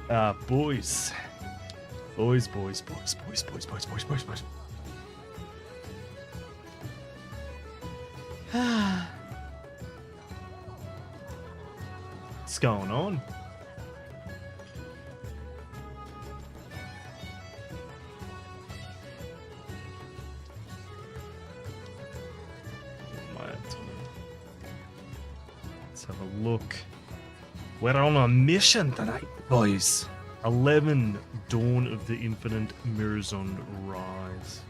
Boys. Boys, boys, boys, boys, boys, boys, boys, boys, boys. What's going on? Let's have a look. We're on a mission tonight, boys. 11 Dawn of the Infinite Mirrors on Rise.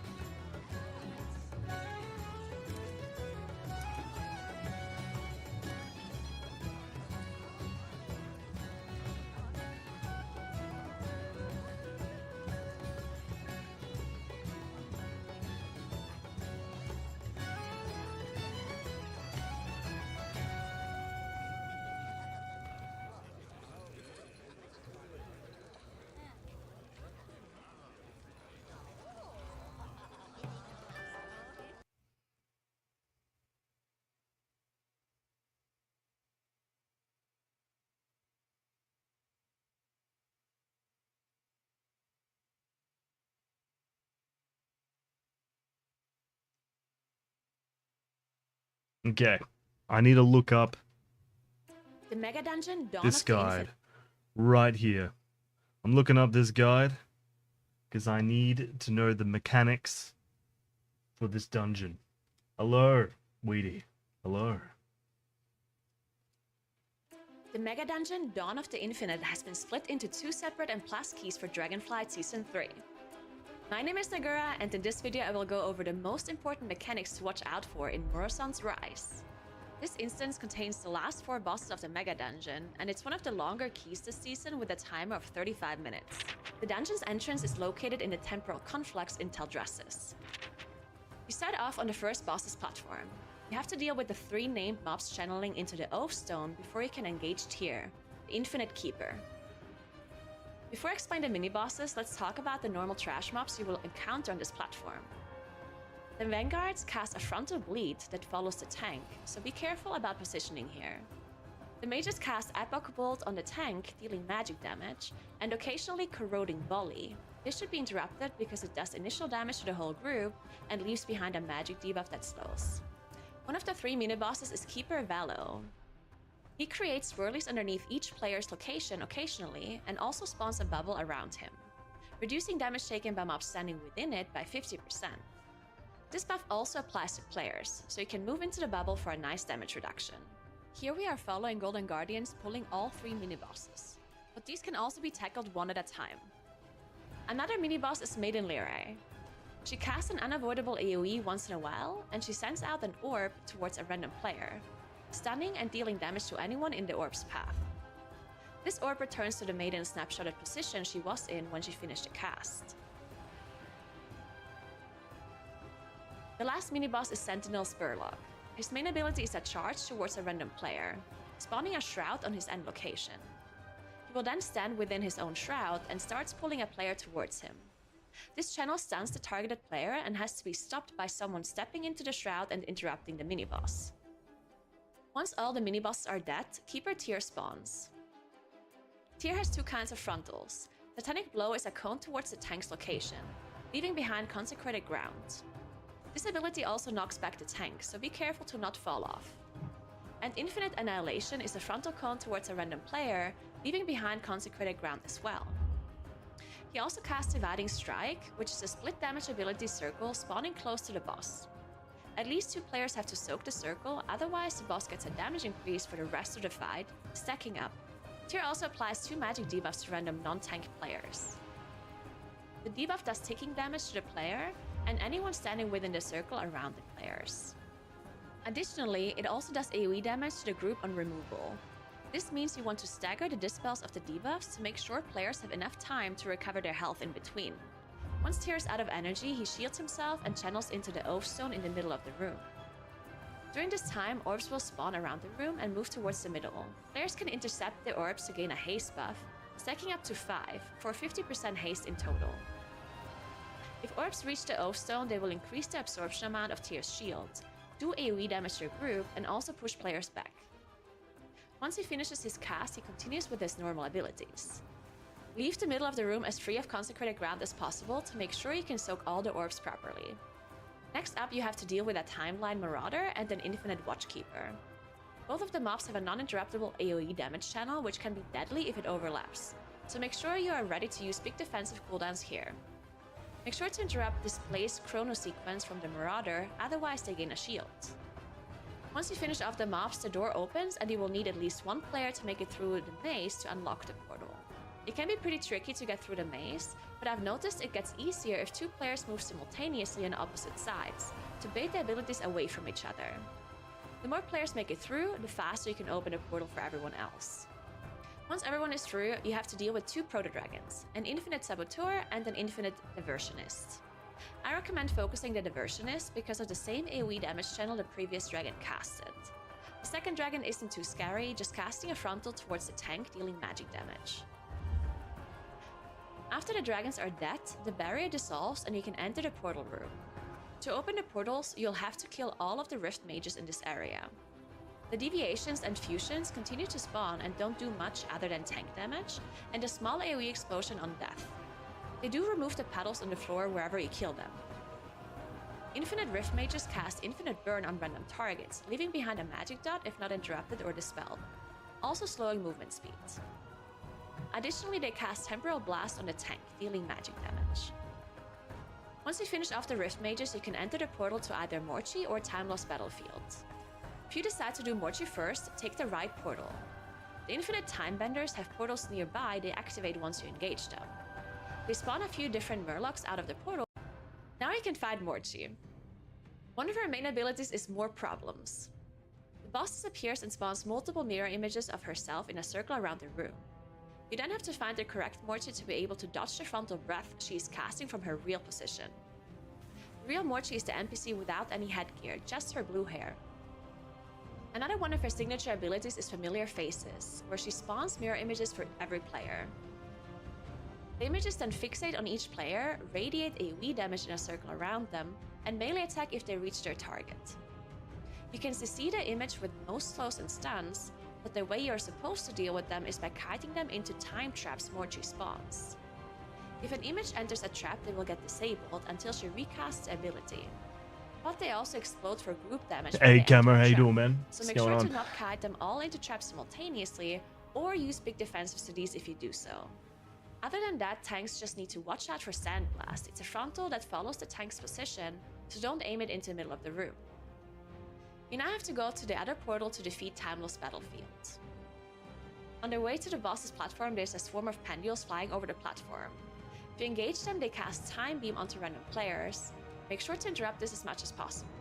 Okay, I need to look up the Mega Dungeon Dawn this of the guide right here. I'm looking up this guide because I need to know the mechanics for this dungeon. Hello, Weedy. Hello. The Mega Dungeon Dawn of the Infinite has been split into 2 separate and plus keys for Dragonflight Season 3. My name is Nagura, and in this video I will go over the most important mechanics to watch out for in Murason's Rise. This instance contains the last 4 bosses of the Mega Dungeon, and it's one of the longer keys this season with a timer of 35 minutes. The dungeon's entrance is located in the Temporal Conflux in Teldrassus. You start off on the first boss's platform. You have to deal with the 3 named mobs channeling into the Oath Stone before you can engage Tyr, the Infinite Keeper. Before I explain the mini-bosses, let's talk about the normal trash mobs you will encounter on this platform. The Vanguards cast a frontal bleed that follows the tank, so be careful about positioning here. The mages cast Epoch Bolt on the tank, dealing magic damage, and occasionally corroding volley. This should be interrupted because it does initial damage to the whole group and leaves behind a magic debuff that slows. One of the 3 mini-bosses is Keeper Valo. He creates swirlies underneath each player's location occasionally and also spawns a bubble around him, reducing damage taken by mobs standing within it by 50%. This buff also applies to players, so you can move into the bubble for a nice damage reduction. Here we are following Golden Guardians pulling all 3 mini-bosses, but these can also be tackled one at a time. Another mini-boss is Maiden Lyrae. She casts an unavoidable AoE once in a while, and she sends out an orb towards a random player, stunning and dealing damage to anyone in the orb's path. This orb returns to the Maiden's snapshotted position she was in when she finished the cast. The last mini-boss is Sentinel Spurlock. His main ability is a charge towards a random player, spawning a shroud on his end location. He will then stand within his own shroud and starts pulling a player towards him. This channel stuns the targeted player and has to be stopped by someone stepping into the shroud and interrupting the mini-boss. Once all the mini-bosses are dead, Keeper Tyr spawns. Tyr has 2 kinds of frontals. Titanic Blow is a cone towards the tank's location, leaving behind consecrated ground. This ability also knocks back the tank, so be careful to not fall off. And Infinite Annihilation is a frontal cone towards a random player, leaving behind consecrated ground as well. He also casts Dividing Strike, which is a split damage ability circle spawning close to the boss. At least 2 players have to soak the circle, otherwise the boss gets a damage increase for the rest of the fight, stacking up. Tyr also applies 2 magic debuffs to random non-tank players. The debuff does ticking damage to the player and anyone standing within the circle around the players. Additionally, it also does AoE damage to the group on removal. This means you want to stagger the dispels of the debuffs to make sure players have enough time to recover their health in between. Once Tyr is out of energy, he shields himself and channels into the Oath Stone in the middle of the room. During this time, orbs will spawn around the room and move towards the middle. Players can intercept the orbs to gain a haste buff, stacking up to 5 for 50% haste in total. If orbs reach the Oath Stone, they will increase the absorption amount of Tyr's shield, do AoE damage to your group, and also push players back. Once he finishes his cast, he continues with his normal abilities. Leave the middle of the room as free of consecrated ground as possible to make sure you can soak all the orbs properly. Next up, you have to deal with a Timeline Marauder and an Infinite Watchkeeper. Both of the mobs have a non-interruptible AoE damage channel, which can be deadly if it overlaps, so make sure you are ready to use big defensive cooldowns here. Make sure to interrupt Displaced Chrono Sequence from the Marauder, otherwise they gain a shield. Once you finish off the mobs, the door opens and you will need at least one player to make it through the maze to unlock the portal. It can be pretty tricky to get through the maze, but I've noticed it gets easier if two players move simultaneously on opposite sides, to bait the abilities away from each other. The more players make it through, the faster you can open a portal for everyone else. Once everyone is through, you have to deal with two Proto-Dragons, an Infinite Saboteur and an Infinite Diversionist. I recommend focusing the Diversionist because of the same AoE damage channel the previous dragon casted. The second dragon isn't too scary, just casting a frontal towards the tank dealing magic damage. After the dragons are dead, the barrier dissolves and you can enter the portal room. To open the portals, you'll have to kill all of the rift mages in this area. The deviations and fusions continue to spawn and don't do much other than tank damage, and a small AoE explosion on death. They do remove the paddles on the floor wherever you kill them. Infinite rift mages cast infinite burn on random targets, leaving behind a magic dot if not interrupted or dispelled, also slowing movement speed. Additionally, they cast Temporal Blast on the tank, dealing magic damage. Once you finish off the Rift Mages, you can enter the portal to either Morchi or Time Lost Battlefield. If you decide to do Morchi first, take the right portal. The Infinite Time Benders have portals nearby they activate once you engage them. They spawn a few different Murlocs out of the portal. Now you can fight Morchi. One of her main abilities is More Problems. The boss disappears and spawns multiple mirror images of herself in a circle around the room. You then have to find the correct Morchi to be able to dodge the frontal breath she is casting from her real position. The real Morchi is the NPC without any headgear, just her blue hair. Another one of her signature abilities is Familiar Faces, where she spawns mirror images for every player. The images then fixate on each player, radiate AoE damage in a circle around them, and melee attack if they reach their target. You can CC the image with most slows and stuns, but the way you're supposed to deal with them is by kiting them into time traps Morchi spawns. If an image enters a trap, they will get disabled until she recasts the ability. But they also explode for group damage. Hey, Cameron, how you doing, man? So make sure to not kite them all into traps simultaneously, or use big defensive studies if you do so. Other than that, tanks just need to watch out for Sandblast. It's a frontal that follows the tank's position, so don't aim it into the middle of the room. You now have to go to the other portal to defeat Time Lost Battlefield. On their way to the boss's platform, there's a swarm of pendules flying over the platform. If you engage them, they cast Time Beam onto random players. Make sure to interrupt this as much as possible.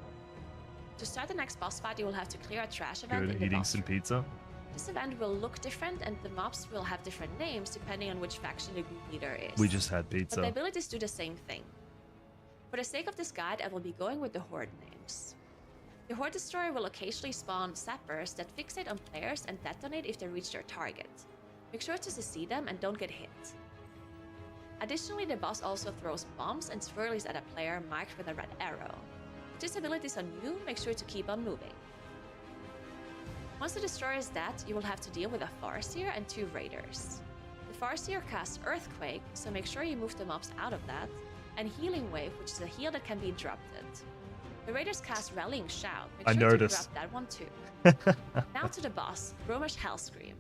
To start the next boss fight, you will have to clear a trash event in the eating boss some room. pizza. This event will look different and the mobs will have different names depending on which faction the group leader is. We just had pizza. But the abilities do the same thing. For the sake of this guide, I will be going with the Horde names. The Horde Destroyer will occasionally spawn zappers that fixate on players and detonate if they reach their target. Make sure to CC them and don't get hit. Additionally, the boss also throws bombs and swirlies at a player marked with a red arrow. If this ability is on you, make sure to keep on moving. Once the Destroyer is dead, you will have to deal with a Farseer and two Raiders. The Farseer casts Earthquake, so make sure you move the mobs out of that, and Healing Wave, which is a heal that can be interrupted. The Raiders cast Rallying Shout. Make sure to interrupt that one too. Now to the boss, Romish Hellscream.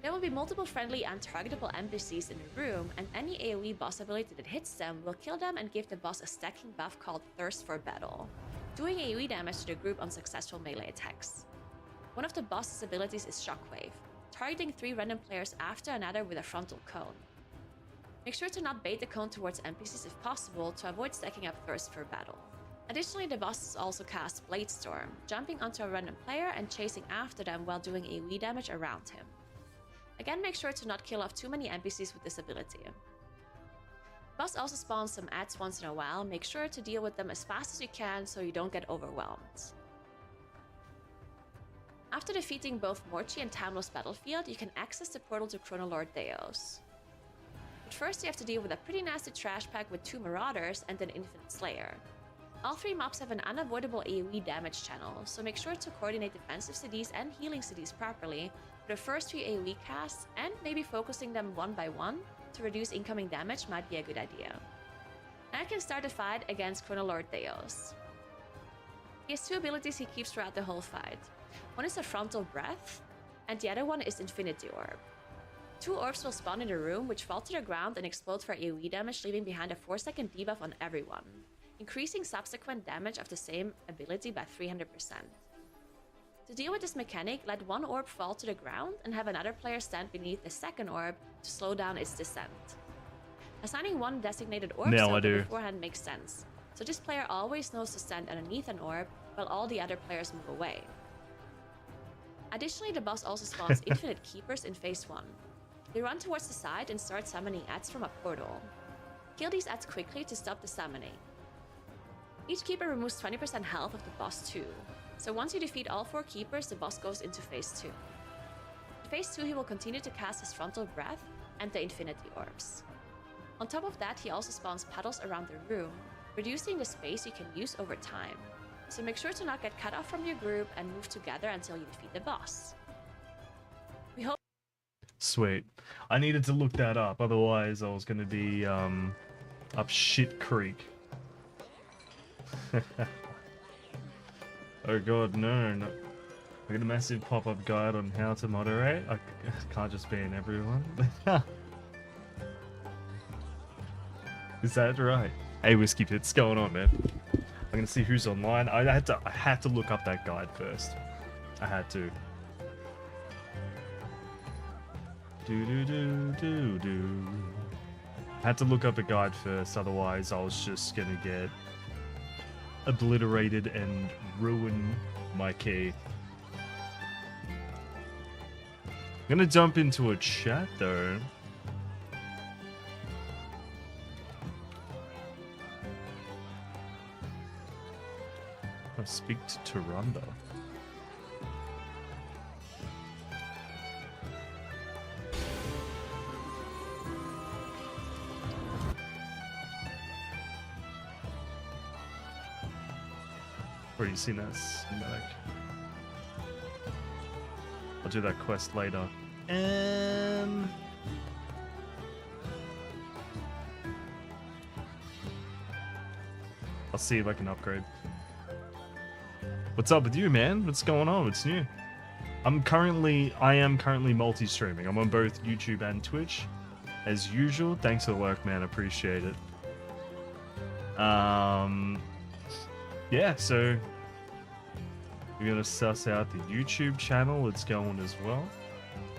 There will be multiple friendly and targetable NPCs in the room, and any AoE boss ability that hits them will kill them and give the boss a stacking buff called Thirst for Battle, doing AoE damage to the group on successful melee attacks. One of the boss's abilities is Shockwave, targeting 3 random players after another with a frontal cone. Make sure to not bait the cone towards NPCs if possible to avoid stacking up Thirst for Battle. Additionally, the boss also casts Blade Storm, jumping onto a random player and chasing after them while doing AoE damage around him. Again, make sure to not kill off too many NPCs with this ability. The boss also spawns some ads once in a while. Make sure to deal with them as fast as you can so you don't get overwhelmed. After defeating both Morchi and Time Lost Battlefield, you can access the portal to Chronoloord Deos. But first you have to deal with a pretty nasty trash pack with 2 Marauders and an Infinite Slayer. All 3 mobs have an unavoidable AoE damage channel, so make sure to coordinate defensive CDs and healing CDs properly the first few AoE casts and maybe focusing them one by one to reduce incoming damage might be a good idea. And I can start the fight against Chronoloord Theos. He has two abilities he keeps throughout the whole fight. One is a Frontal Breath, and the other one is Infinity Orb. Two orbs will spawn in the room, which fall to the ground and explode for AoE damage, leaving behind a 4-second debuff on everyone, increasing subsequent damage of the same ability by 300%. To deal with this mechanic, let one orb fall to the ground and have another player stand beneath the second orb to slow down its descent. Assigning one designated orb circle beforehand makes sense, so this player always knows to stand underneath an orb while all the other players move away. Additionally, the boss also spawns infinite keepers in phase 1. They run towards the side and start summoning adds from a portal. Kill these adds quickly to stop the summoning. Each keeper removes 20% health of the boss too, so once you defeat all 4 keepers, the boss goes into phase 2. In phase 2, he will continue to cast his Frontal Breath and the Infinity Orbs. On top of that, he also spawns puddles around the room, reducing the space you can use over time. So make sure to not get cut off from your group and move together until you defeat the boss. We hope. Sweet. I needed to look that up, otherwise I was gonna be up shit creek. Oh god, no, no. I got a massive pop-up guide on how to moderate. I can't just ban everyone. Is that right? Hey Whiskey Pits, what's going on, man? I'm gonna see who's online. I had to look up that guide first. I had to. Had to look up a guide first, otherwise I was just gonna get obliterated and ruin my key. I'm gonna jump into a chat though. I'll speak to Turanda. Already seen that cinematic. I'll do that quest later. I'll see if I can upgrade. What's up with you, man? What's going on? What's new? I am currently multi-streaming. I'm on both YouTube and Twitch, as usual. Thanks for the work, man. Appreciate it. Yeah, so we're gonna suss out the YouTube channel. It's going as well.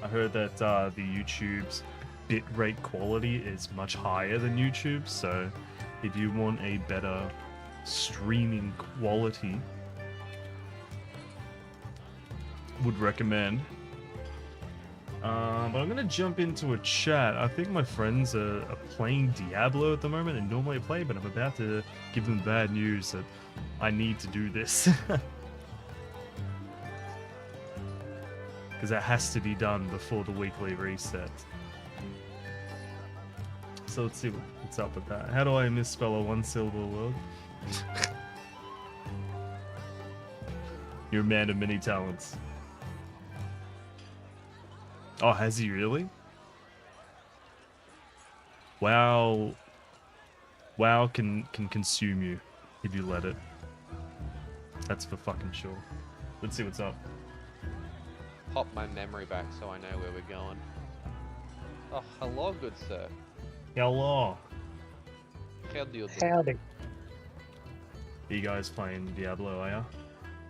I heard that the YouTube's bitrate quality is much higher than YouTube, so if you want a better streaming quality, would recommend. But I'm gonna jump into a chat. I think my friends are playing Diablo at the moment and normally play, but I'm about to give them bad news that I need to do this. Because that has to be done before the weekly reset. So let's see what's up with that. How do I misspell a one-syllable word? You're a man of many talents. Oh, has he really? WoW can consume you if you let it. That's for fucking sure. Let's see what's up. Pop my memory back so I know where we're going. Oh, hello, good sir. Hello. How do you do? Howdy. Are you guys playing Diablo, are ya?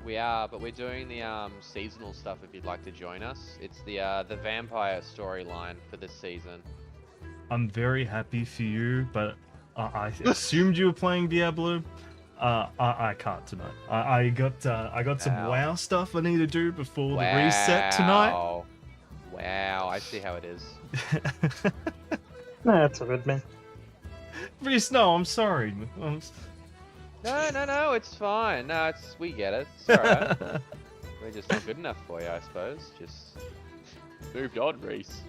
We are, but we're doing the seasonal stuff if you'd like to join us. It's the vampire storyline for this season. I'm very happy for you, but I assumed you were playing Diablo. I can't tonight. I got some WoW stuff I need to do before the reset tonight. Wow, I see how it is. No, that's all good, man. Reese, no, I'm sorry. No, it's fine. No, we get it. It's alright. We're just not good enough for you, I suppose. Just moved on, Reese.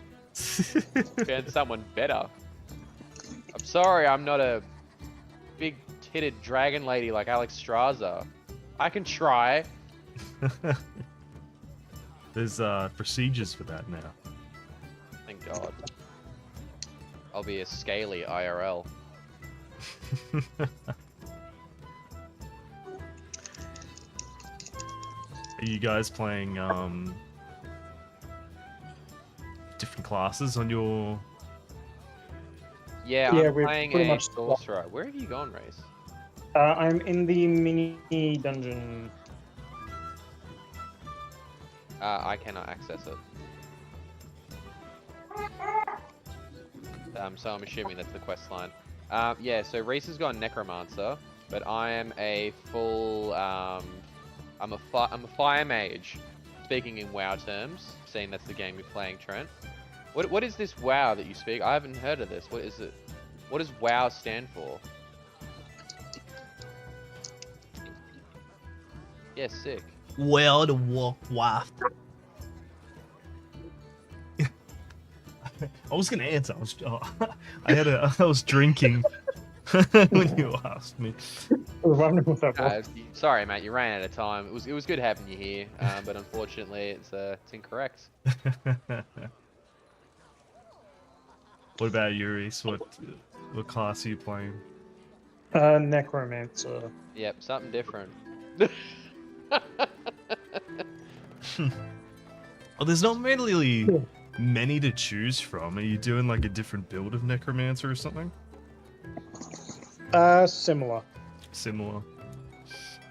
Found someone better. I'm sorry, I'm not a big-titted dragon lady like Alex Straza. I can try. There's procedures for that now. Thank God. I'll be a scaly IRL. Are you guys playing different classes on your? Yeah, Yeah, I'm we're playing pretty a much sorcerer. Where have you gone, Race? I'm in the mini dungeon. I cannot access it. So I'm assuming that's the quest line. Yeah, so Reese has gone Necromancer, but I am a full, I'm a fire mage, speaking in WoW terms, seeing that's the game you're playing, Trent. What is this WoW that you speak? I haven't heard of this. What is it? What does WoW stand for? Yeah, sick. Well, the Warcraft. I was gonna answer. I was drinking when you asked me. I was wondering what that was. Sorry, mate. You ran out of time. It was good having you here, but unfortunately, it's incorrect. What about you, Reese? What class are you playing? Necromancer. Yep, something different. Oh, there's not really many to choose from. Are you doing like a different build of Necromancer or something? Similar. Similar.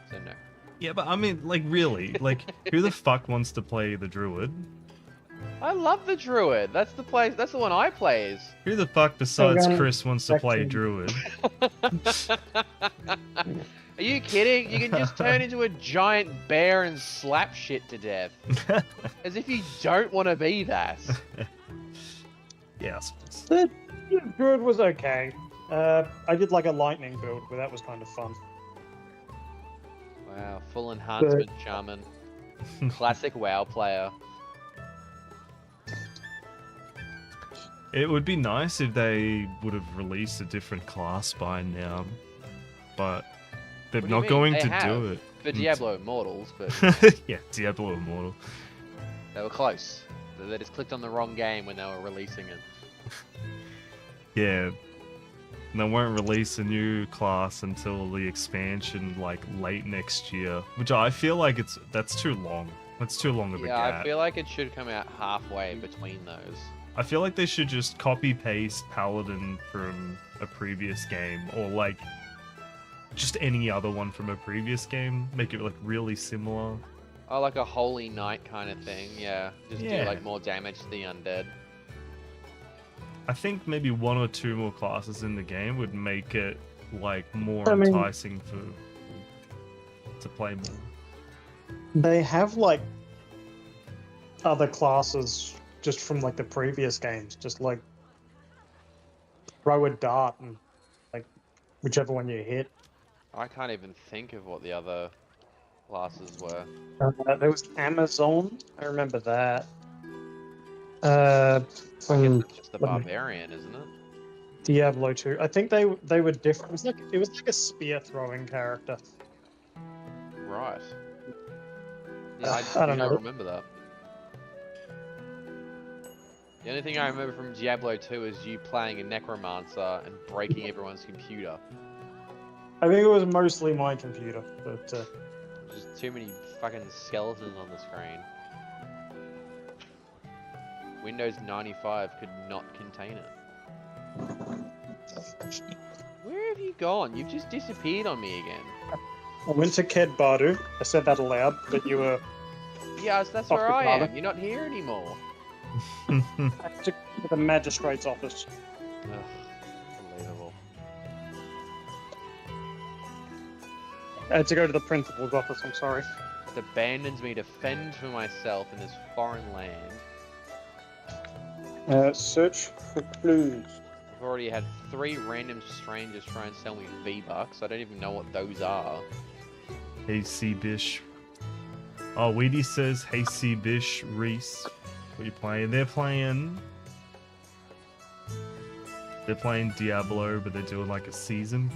So no. Yeah, but I mean, like, really? Like, who the fuck wants to play the Druid? I love the Druid. That's the place. That's the one I plays. Who the fuck besides Okay. Chris wants to play Excellent. Druid? Are you kidding? You can just turn into a giant bear and slap shit to death. As if you don't want to be that. Yeah, I suppose. The druid was okay. I did like a lightning build, but that was kind of fun. Wow, full enhancement shaman. Classic WoW player. It would be nice if they would have released a different class by now, but they're What do you not mean? going They to have. do it. For Diablo Immortals, but Yeah, Diablo Immortal. they were close. They just clicked on the wrong game when they were releasing it. Yeah. And they won't release a new class until the expansion, like, late next year. Which I feel like that's too long. That's too long of a Yeah, gap. I feel like it should come out halfway between those. I feel like they should just copy-paste Paladin from a previous game, or, like, just any other one from a previous game. Make it, like, really similar. Oh, like a Holy Knight kind of thing, yeah. Just Yeah. do, like, more damage to the undead. I think maybe one or two more classes in the game would make it, like, more I mean- enticing to play more. They have like other classes just from like the previous games, just like throw a dart and like whichever one you hit. I can't even think of what the other classes were. There was Amazon. I remember that. I guess From it's just the let me- barbarian, isn't it? Diablo 2. I think they were different. It was like a spear throwing character. Right. Yeah, I I don't do not know. remember that. The only thing I remember from Diablo 2 is you playing a necromancer and breaking everyone's computer. I think it was mostly my computer, but Just too many fucking skeletons on the screen. Windows 95 could not contain it. Where have you gone? You've just disappeared on me again. I went to Ked Bardu. I said that aloud, but you were Yes, that's Off where the I corner. am. You're not here anymore. I took to the magistrate's office. Ugh, unbelievable. I had to go to the principal's office. I'm sorry. It abandons me to fend for myself in this foreign land. Search for clues. I've already had 3 random strangers try and sell me V-Bucks. I don't even know what those are. Hey, C-Bish. Oh, Weedy says, hey, C-Bish, Reese. What are you playing? They're playing Diablo, but they're doing like a season.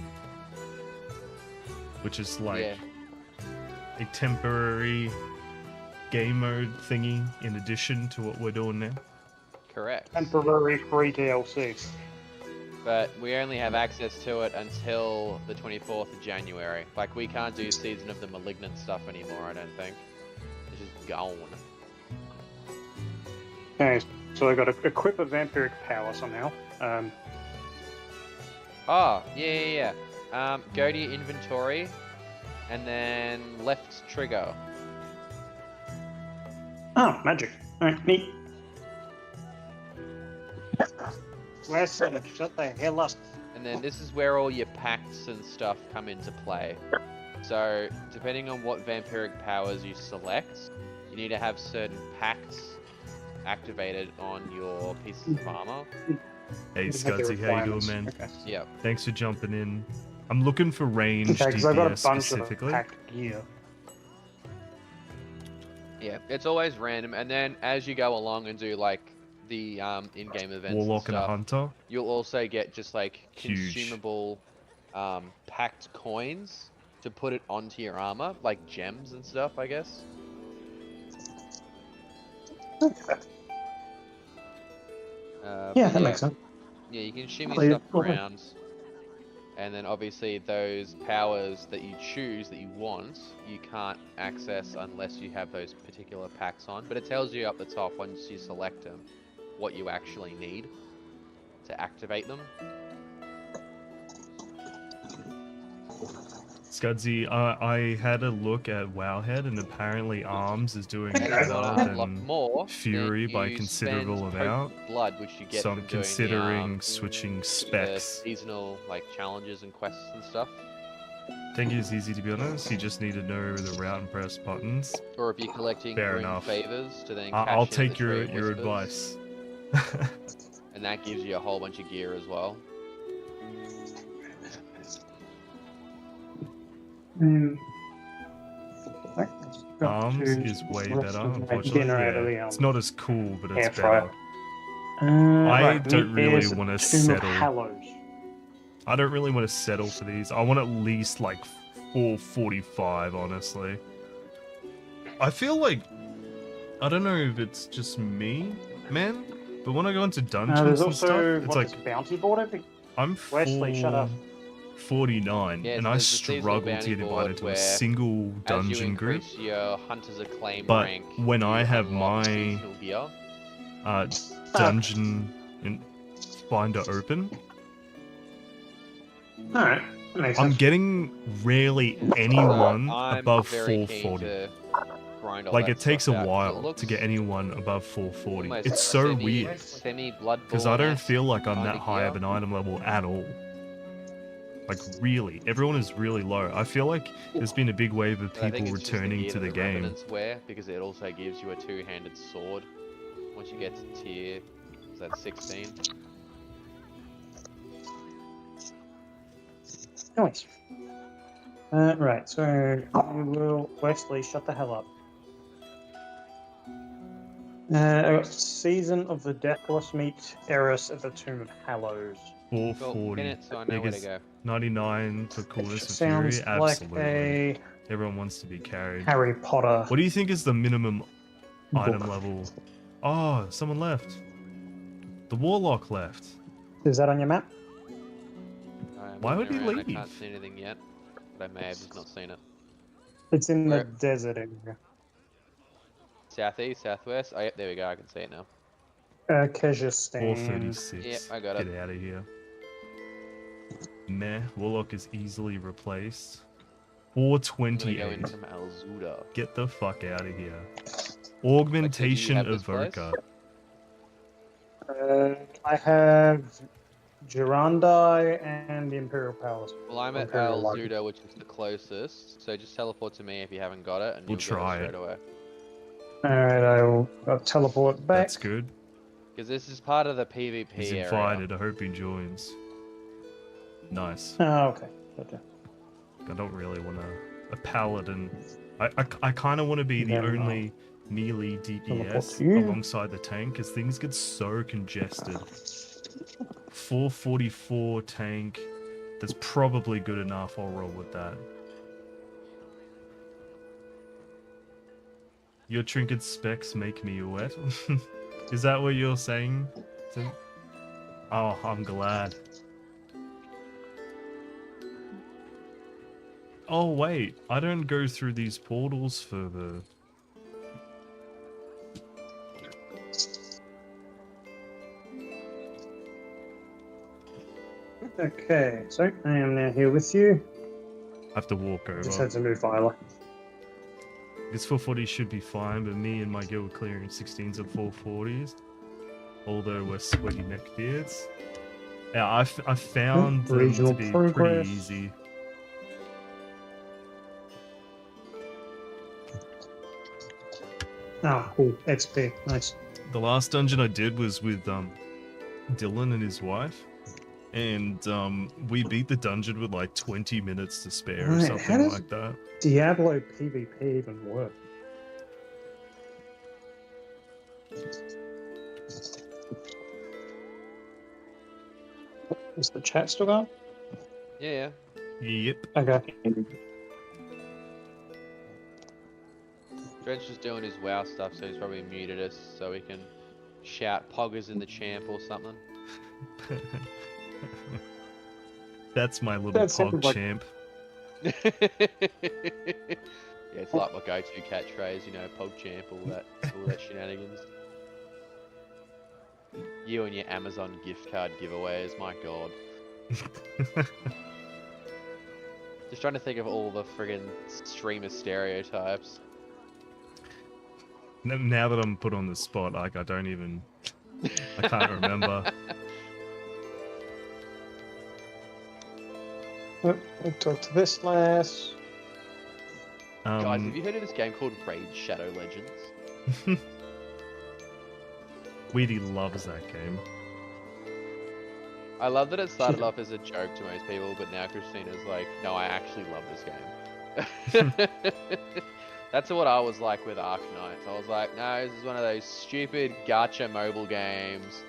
Which is like Yeah. a temporary game mode thingy in addition to what we're doing now? Correct. Temporary free DLC. But we only have access to it until the 24th of January. Like, we can't do Season of the Malignant stuff anymore, I don't think. It's just gone. Okay, so I got to equip a vampiric power somehow. Oh, yeah. Go to your inventory, and then left trigger. Oh, magic. Alright, neat. Where's shut the hell up? And then this is where all your pacts and stuff come into play. So, depending on what vampiric powers you select, you need to have certain pacts activated on your pieces of armor. Hey, Just make it Scudsy, how you doing, requirements. man? Okay. Yeah. Thanks for jumping in. I'm looking for range Okay, because I got a DPS bunch specifically. of packed gear. Yeah, it's always random, and then as you go along and do like the in-game events Warlock and and a stuff, hunter. you'll also get just like Huge. consumable packed coins to put it onto your armor, like gems and stuff, I guess. Yeah, But that makes sense. Yeah, you can shimmy Oh, yeah, stuff okay. around, and then obviously those powers that you choose that you want, you can't access unless you have those particular packs on. But it tells you up the top once you select them what you actually need to activate them. Scudsy, I had a look at Wowhead, and apparently Arms is doing If you want to better unlock than more, Fury then by you considerable spend amount. potent blood, which you get So from I'm doing considering switching the specs. seasonal like challenges and quests and stuff. I think it's easy, to be honest. You just need to know the route and press buttons. Or if you're collecting Fair ring enough. favors to then I'll cash in take the Tree of your Whispers, advice. and that gives you a whole bunch of gear as well. Arms is way better, unfortunately. Yeah. It's not as cool, but it's fryer. better. I Right, don't meat really is want to Tomb of settle. Hallows. I don't really want to settle for these. I want at least like 445, honestly. I feel like, I don't know if it's just me, man, but when I go into dungeons There's and also stuff, it's like this bounty board over. I'm Wesley, shut up. 49, Yeah, and I there's a seasonal struggle to bounty get board invited to a where single As you dungeon group. increase your Hunter's Acclaim But rank, when I you have unlock my seasonal gear. dungeon and finder open, Alright, that makes I'm sense. getting rarely anyone I'm above very keen 440. to grind all Like, that it takes a stuff out, 'cause it while looks to get anyone above 440. almost It's so weird. Semi-Bloodborne. Because I don't feel like I'm that kinda high gear. of an item level at all. Like, really. Everyone is really low. I feel like there's been a big wave of But I think people it's just returning gear to that the game. Revenants wear, because it also gives you a two-handed sword once you get to tier, is that 16? Nice. Right, so we will Wesley shut the hell up. I got Season of the Deathless meet Eris at the Tomb of Hallows. Cool, 440. pin it so I know where to go. 99 for It coolness and sounds fury. like Absolutely. a Everyone wants to be carried. Harry Potter. What do you think is the minimum item book. level? Oh, someone left. The Warlock left. Is that on your map? I'm Why looking would he around, leave? I can't see anything yet, but I may have just not seen it. It's in Where- the desert area. Southeast, southwest. Oh, yep, there we go. I can see it now. Kyrgyzstan. 436. Yep, I got Get it. out of here. Meh. Warlock is easily replaced. I'm gonna go in 428. from Alzuda. Get the fuck out of here. Augmentation have of this place? Voka. I have Girandi and the Imperial Palace. Well, I'm at Imperial Library. Alzuda, which is the closest. So just teleport to me if you haven't got it, and We'll you'll try get it it. straight away. Alright, I'll teleport back. That's good. Because this is part of the PvP He's area. invited. I hope he joins. Nice. Oh, okay. Gotcha. I don't really want a paladin. I kind of want to be the Then I'll only melee teleport DPS to you. alongside the tank, because things get so congested. 444 tank. That's probably good enough. I'll roll with that. Your trinket specs make me wet. Is that what you're saying? Oh, I'm glad. Oh wait, I don't go through these portals further. Okay, so I am now here with you. I have to walk over. Just had to move Viola. This 440 should be fine, but me and my girl were clearing 16s and 440s. Although we're sweaty neckbeards. Yeah, I found them Regional to be progress. pretty easy. Ah, cool. XP. Nice. The last dungeon I did was with Dylan and his wife. And we beat the dungeon with like 20 minutes to spare or Right, how something does- like that. Diablo PvP even work? Is the chat still on? Yeah. Yep. Okay. Drench is doing his WoW stuff, so he's probably muted us so we can shout poggers in the champ or something. That's my little That pog sounded like- champ. Yeah, it's like my go-to catchphrase, you know, pog champ, all that shenanigans. You and your Amazon gift card giveaways, my god. Just trying to think of all the friggin' streamer stereotypes. Now that I'm put on the spot, like I can't remember. We'll talk to this last. Guys, have you heard of this game called Raid Shadow Legends? Weedy loves that game. I love that it started off as a joke to most people, but now Christina's like, no, I actually love this game. That's what I was like with Ark Knights. I was like, no, this is one of those stupid gacha mobile games.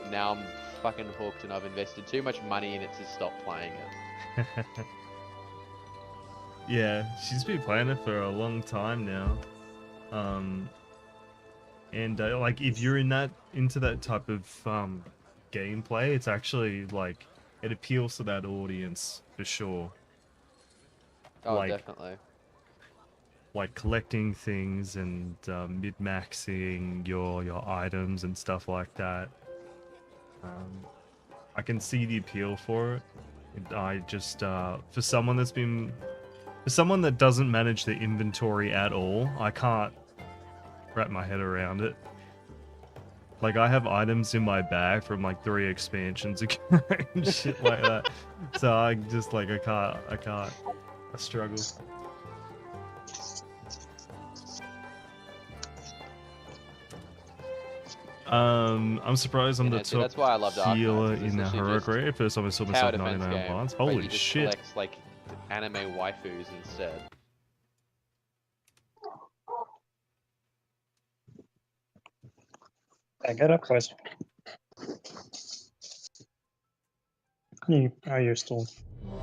Now I'm fucking hooked and I've invested too much money in it to stop playing it. Yeah, she's been playing it for a long time now. And like if you're into that type of gameplay, it's actually like it appeals to that audience for sure. Oh, Like- definitely. Like collecting things and mid-maxing your items and stuff like that. I can see the appeal for it. I just for someone that doesn't manage the inventory at all, I can't wrap my head around it. Like I have items in my bag from like 3 expansions ago and shit like that. So I just like I struggle. I'm surprised I'm Yeah, the see, top that's why I loved Ark healer Knights, it's in the literally heroic just rate. First time I saw Tower myself defense 99 game, bonds. but Holy you just shit. collect, like anime waifus instead. I get up, guys. You're still.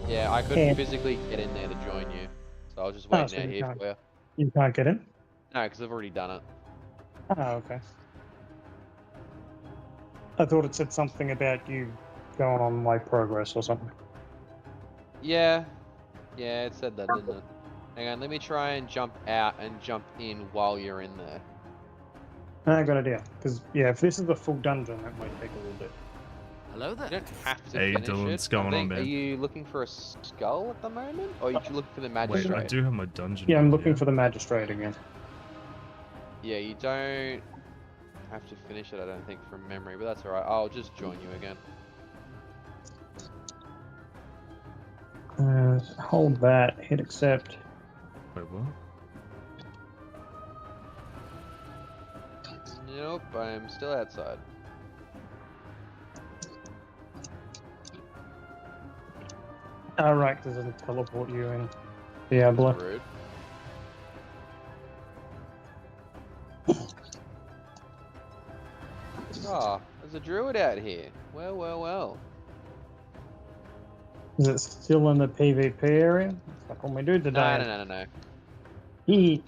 Yeah, I couldn't Yeah. physically get in there to join you, so I was just Oh, waiting so out you here can't- for you. You can't get in? No, because I've already done it. Oh, okay. I thought it said something about you going on like progress or something. Yeah, it said that, didn't it? Hang on, let me try and jump out and jump in while you're in there. Good idea. Because, yeah, if this is the full dungeon, that might take a little bit. Hello You there. don't have to Hey, finish Dylan, it. what's going I think, on, Are man? you looking for a skull at the moment, or are you looking for the Wait, magistrate? I do have my dungeon. Yeah, I'm one looking here. for the magistrate again. Yeah, you don't have to finish it, I don't think, from memory, but that's alright. I'll just join you again. Hold that, hit accept. Wait, what? Nope, I'm still outside. Right, because it'll teleport you in That's Diablo. rude. Ah, there's a druid out here. Well. Is it still in the PvP area? It's like when we do today. No. He.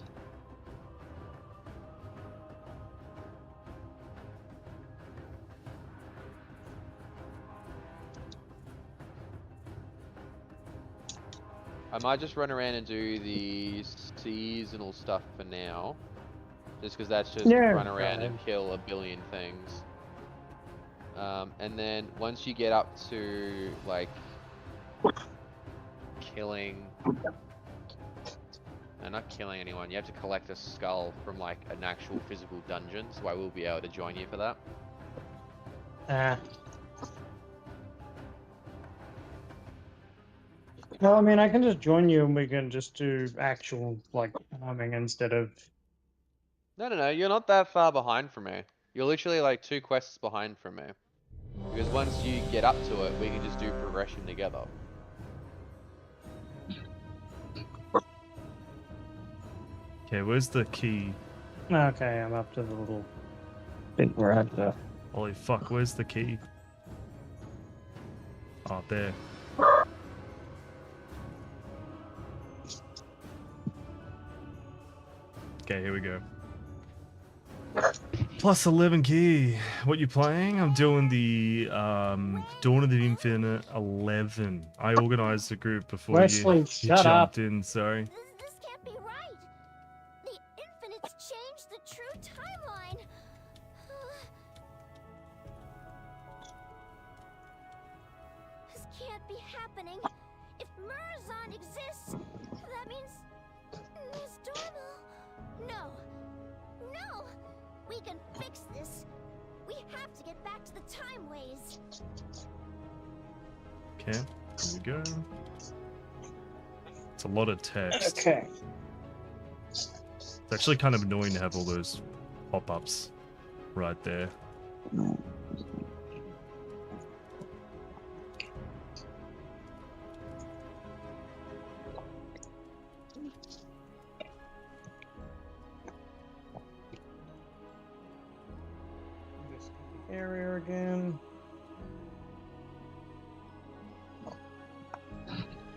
might just run around and do the seasonal stuff for now. Just because that's just Yeah, run around and fine. kill a billion things. And then once you get up to like killing, no, not killing anyone, you have to collect a skull from like an actual physical dungeon. So I will be able to join you for that. No, I mean I can just join you and we can just do actual like farming instead of. No, you're not that far behind from me. You're literally like 2 quests behind from me. Because once you get up to it, we can just do progression together. Okay, where's the key? Okay, I'm up to the little bit where I have to. Holy fuck, where's the key? Oh, there. Okay, here we go. Plus 11 key. What you playing? I'm doing the Dawn of the Infinite 11. I organized a group before Wesley, you shut jumped up. in, sorry. This can't be right. The Infinites changed the true timeline. This can't be happening. If Murazan exists, that means Miss Dormal. No. We can fix this. We have to get back to the time ways. Okay, here we go. It's a lot of text. Okay. It's actually kind of annoying to have all those pop-ups right there. This area again.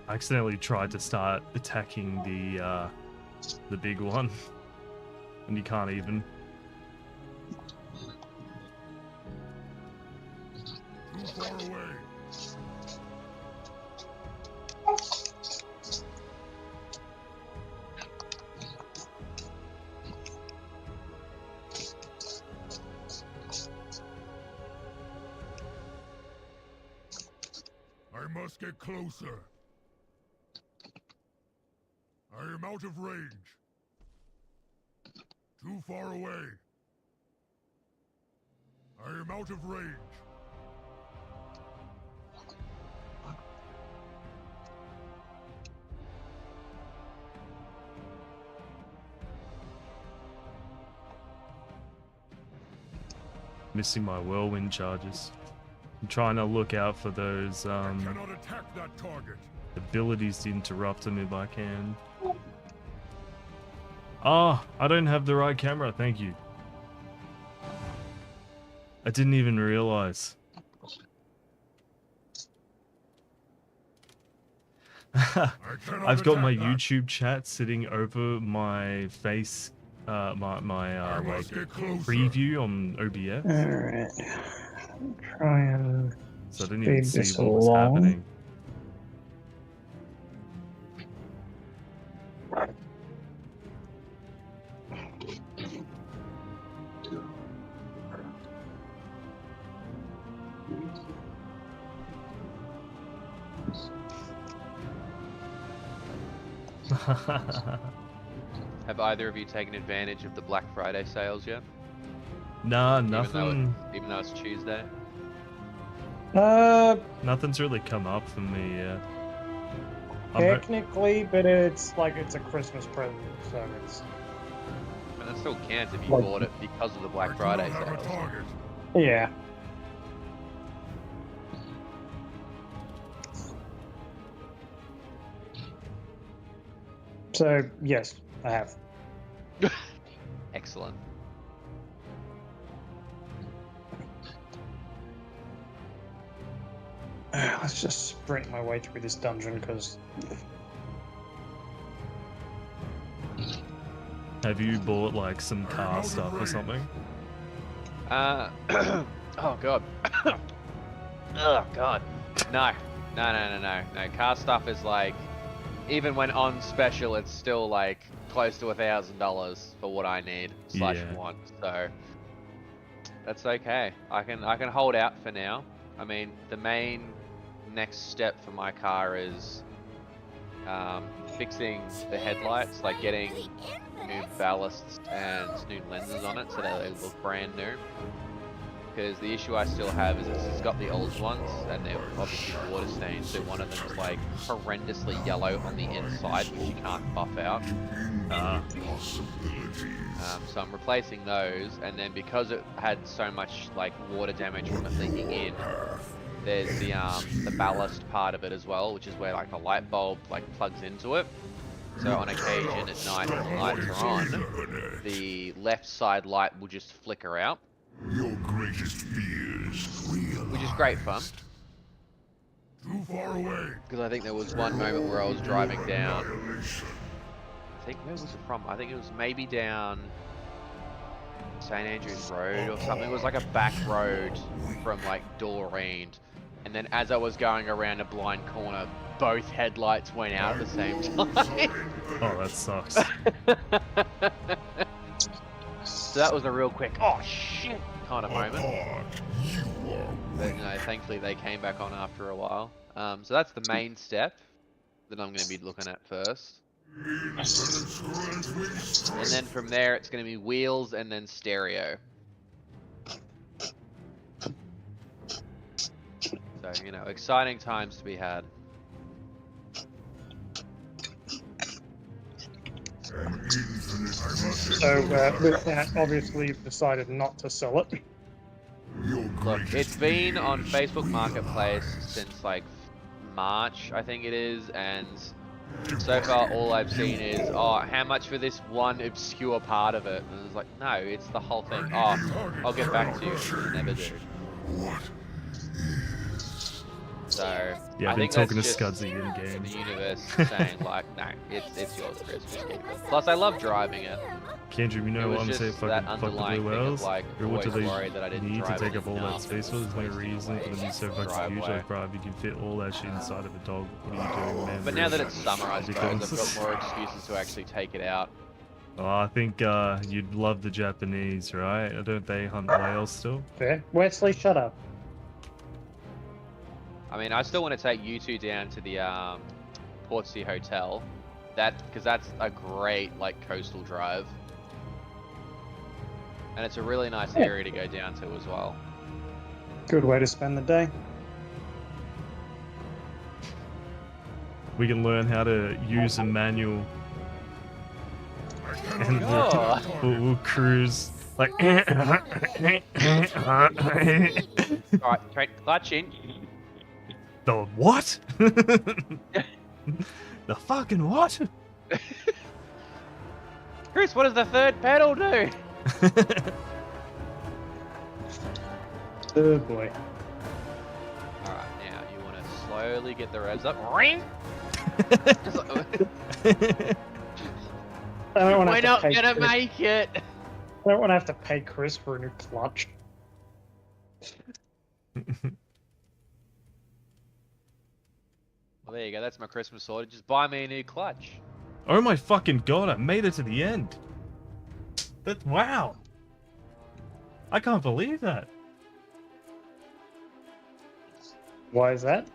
I accidentally tried to start attacking the big one, and you can't even. Too far away. I must get closer. I am out of range. Too far away. I am out of range. Missing my whirlwind charges. I'm trying to look out for those I cannot attack that target. abilities to interrupt them if I can. Ah, I don't have the right camera, thank you. I didn't even realize. I've got my YouTube chat sitting over my face, my like preview on OBS, Alright. Try and so I didn't even speed see this what was along. happening. Have either of you taken advantage of the Black Friday sales yet? Nah, Even nothing. though it's Tuesday? Nothing's really come up for me yet. I'm ho- Technically, but it's like it's a Christmas present, so it's. And that still counts if you Like- bought it because of the I Black do Friday not have a sales. target. Yeah. So yes, I have. Excellent. Let's just sprint my way through this dungeon because Have you bought like some car stuff or something? Oh god. Oh god. No. Car stuff is like even when on special, it's still like close to $1,000 for what I need slash Yeah. want. So that's okay. I can hold out for now. I mean, the main next step for my car is fixing the headlights, like getting new ballasts and new lenses on it so they look brand new. Because the issue I still have is it's got the old ones and they're obviously water stained, so one of them's like horrendously yellow on the inside which you can't buff out. So I'm replacing those, and then because it had so much like water damage from it leaking in, there's the ballast part of it as well, which is where like the light bulb like plugs into it. So on occasion at night when the lights are on, the left side light will just flicker out. Your greatest fears real. Which is great fun. Too far away. Because I think there was one moment where I was driving down. I think, where was it from? I think it was maybe down St. Andrews Road or something. It was like a back road from like Doreen. And then as I was going around a blind corner, both headlights went out at the same time. Oh, that sucks. So that was a real quick, oh shit, kind of moment. But you know, thankfully they came back on after a while. So that's the main step that I'm going to be looking at first. And then from there it's going to be wheels and then stereo. So, you know, exciting times to be had. So with that, obviously you've decided not to sell it. Look, it's been on Facebook Marketplace since like March, I think it is, and so far all I've seen is, oh, how much for this one obscure part of it? And it's like, no, it's the whole thing. Oh, I'll get back to you. And never do. So, Yeah, I I've been think talking to that's just Scudsy in game. the universe saying like, no, it's yours, Chris. Just keep it. Plus, I love driving it. Kendra, you know what I'm just saying? that Fuck the underlying blue thing of, whales. like, Or what do always they worried that I didn't need to drive take it up all that enough, space for? There's no wasted reason for them to be so fucking huge. driveway. Like, bro, if you can fit all that shit inside of a dog, what are you doing, man? But now that it's summer, I suppose I've Ridiculous. got more excuses to actually take it out. Oh, I think you'd love the Japanese, right? Don't they hunt whales still? Fair. Wesley, shut up. I mean, I still want to take you two down to the Portsea Hotel, because that's a great like coastal drive, and it's a really nice area to go down to as well. Good way to spend the day. We can learn how to use a manual, and Oh. we'll cruise like. Alright, clutch in. The what? The fucking what? Chris, what does the third pedal do? Oh boy. Alright, now you want to slowly get the revs up. Ring! I don't want We're to not pay gonna Chris. make it! I don't want to have to pay Chris for a new clutch. Well, there you go, that's my Christmas order. Just buy me a new clutch. Oh my fucking god! I made it to the end. That wow! I can't believe that. Why is that?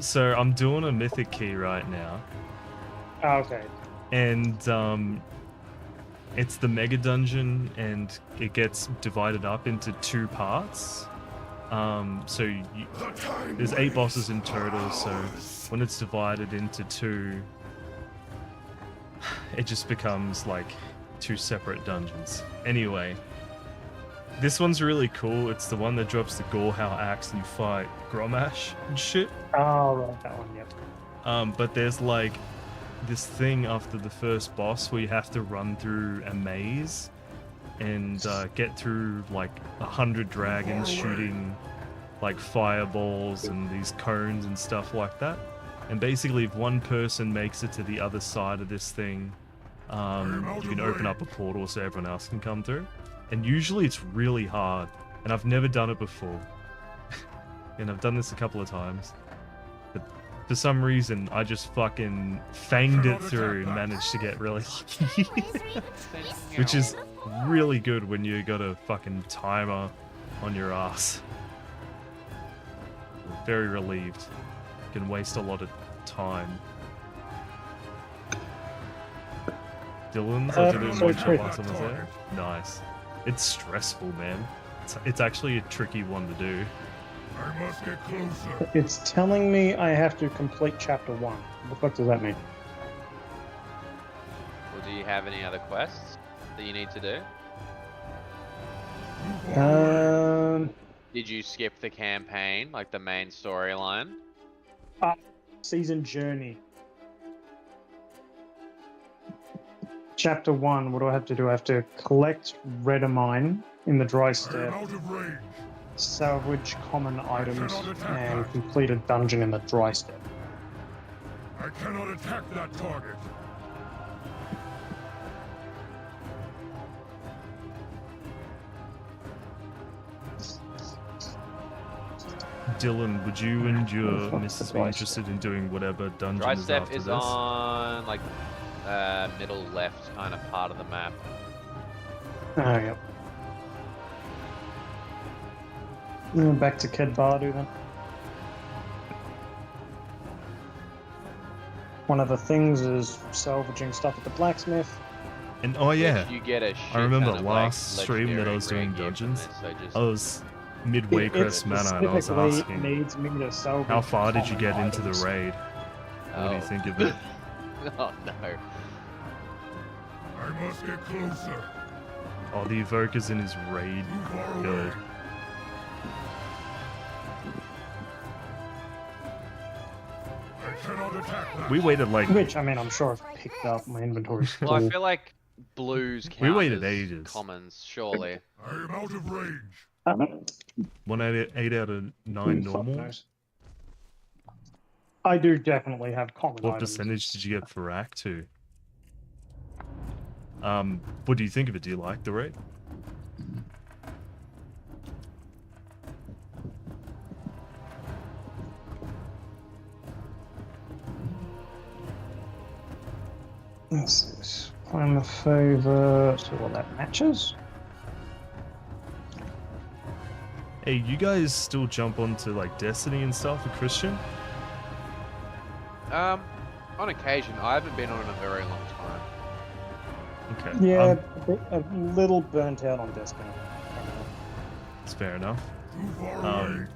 So I'm doing a mythic key right now, Oh, okay. and it's the mega dungeon, and it gets divided up into 2 parts. So there's 8 bosses in total, so when it's divided into 2, it just becomes like 2 separate dungeons. Anyway, this one's really cool. It's the one that drops the Gorehow axe and you fight Gromash and shit. Oh, right, that one, yep. But there's like this thing after the first boss where you have to run through a maze and get through like 100 dragons shooting like fireballs and these cones and stuff like that. And basically, if one person makes it to the other side of this thing, you can open up a portal so everyone else can come through. And usually it's really hard, and I've never done it before. And I've done this a couple of times. But For some reason, I just fucking fanged it through and managed to get really lucky. Which is really good when you got a fucking timer on your ass. Very relieved. Can waste a lot of time. Dylan's, I did it in one shot last time I was there. Nice. It's stressful, man. It's actually a tricky one to do. I must get closer. It's telling me I have to complete chapter 1. What the fuck does that mean? Well, do you have any other quests that you need to do? Did you skip the campaign, like the main storyline? Season journey. Chapter 1, what do I have to do? I have to collect redamine in the dry I am steppe, out of range. salvage common items, and complete a dungeon in the dry steppe. I cannot attack that target. Dylan, would you and your Fuck missus the be dry interested in doing whatever dungeon Dry is step after is this? on like middle left kind of part of the map. Oh, yep. Back to Ked Bardu then. One of the things is salvaging stuff at the blacksmith. And oh yeah, You get a shit I remember ton of, last like, stream that I legendary was doing rare gear from dungeons. this, so just- I was midway It Crest Manor and I was specifically asking, needs me to salvage how far did you common get into the items. raid? What do you think of it? Oh no. I must get closer. Oh, the evokers in his raid. Too far Good. away. I cannot attack that. We waited like Which, I mean, I'm sure I've picked up. My inventory's full. Well, I feel like blues count We waited as ages. commons, surely. I am out of range. I don't know. 8 out of 9 Who the fuck normal. knows? I do definitely have common What items. percentage did you get for Act 2? What do you think of it? Do you like the raid? Let's find the favor. So all that matches. Hey, you guys still jump onto like Destiny and stuff for Christian? On occasion, I haven't been on in a very long time. Okay. Yeah, a little burnt out on Destiny. It's fair enough. Too far away.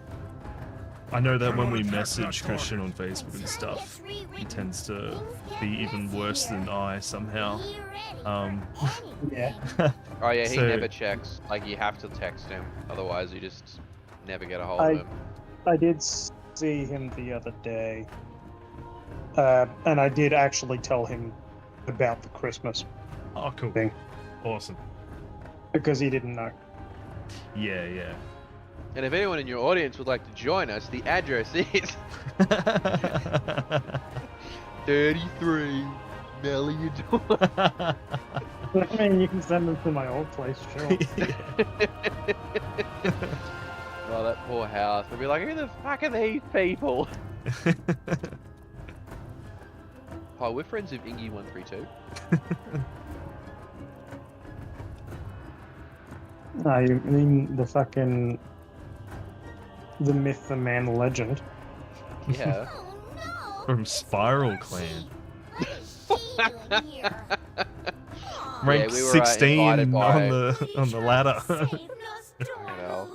I know that when we message Christian on Facebook and stuff, he tends to be even worse than I somehow. Yeah. Oh yeah, he So- never checks. Like, you have to text him, otherwise you just never get a hold I- of him. I did see him the other day. And I did actually tell him about the Christmas Oh, cool. thing Awesome. because he didn't know. Yeah, yeah. And if anyone in your audience would like to join us, the address is 33 Meliador. I mean, you can send them to my old place, sure. Oh, that poor house. They'll be like, who the fuck are these people? Hi, we're friends of Ingy132. No, you mean the fucking... The myth, the man, the legend. Yeah. From Spiral Clan. Yeah, Ranked we were, 16 invited by- on the ladder. You know.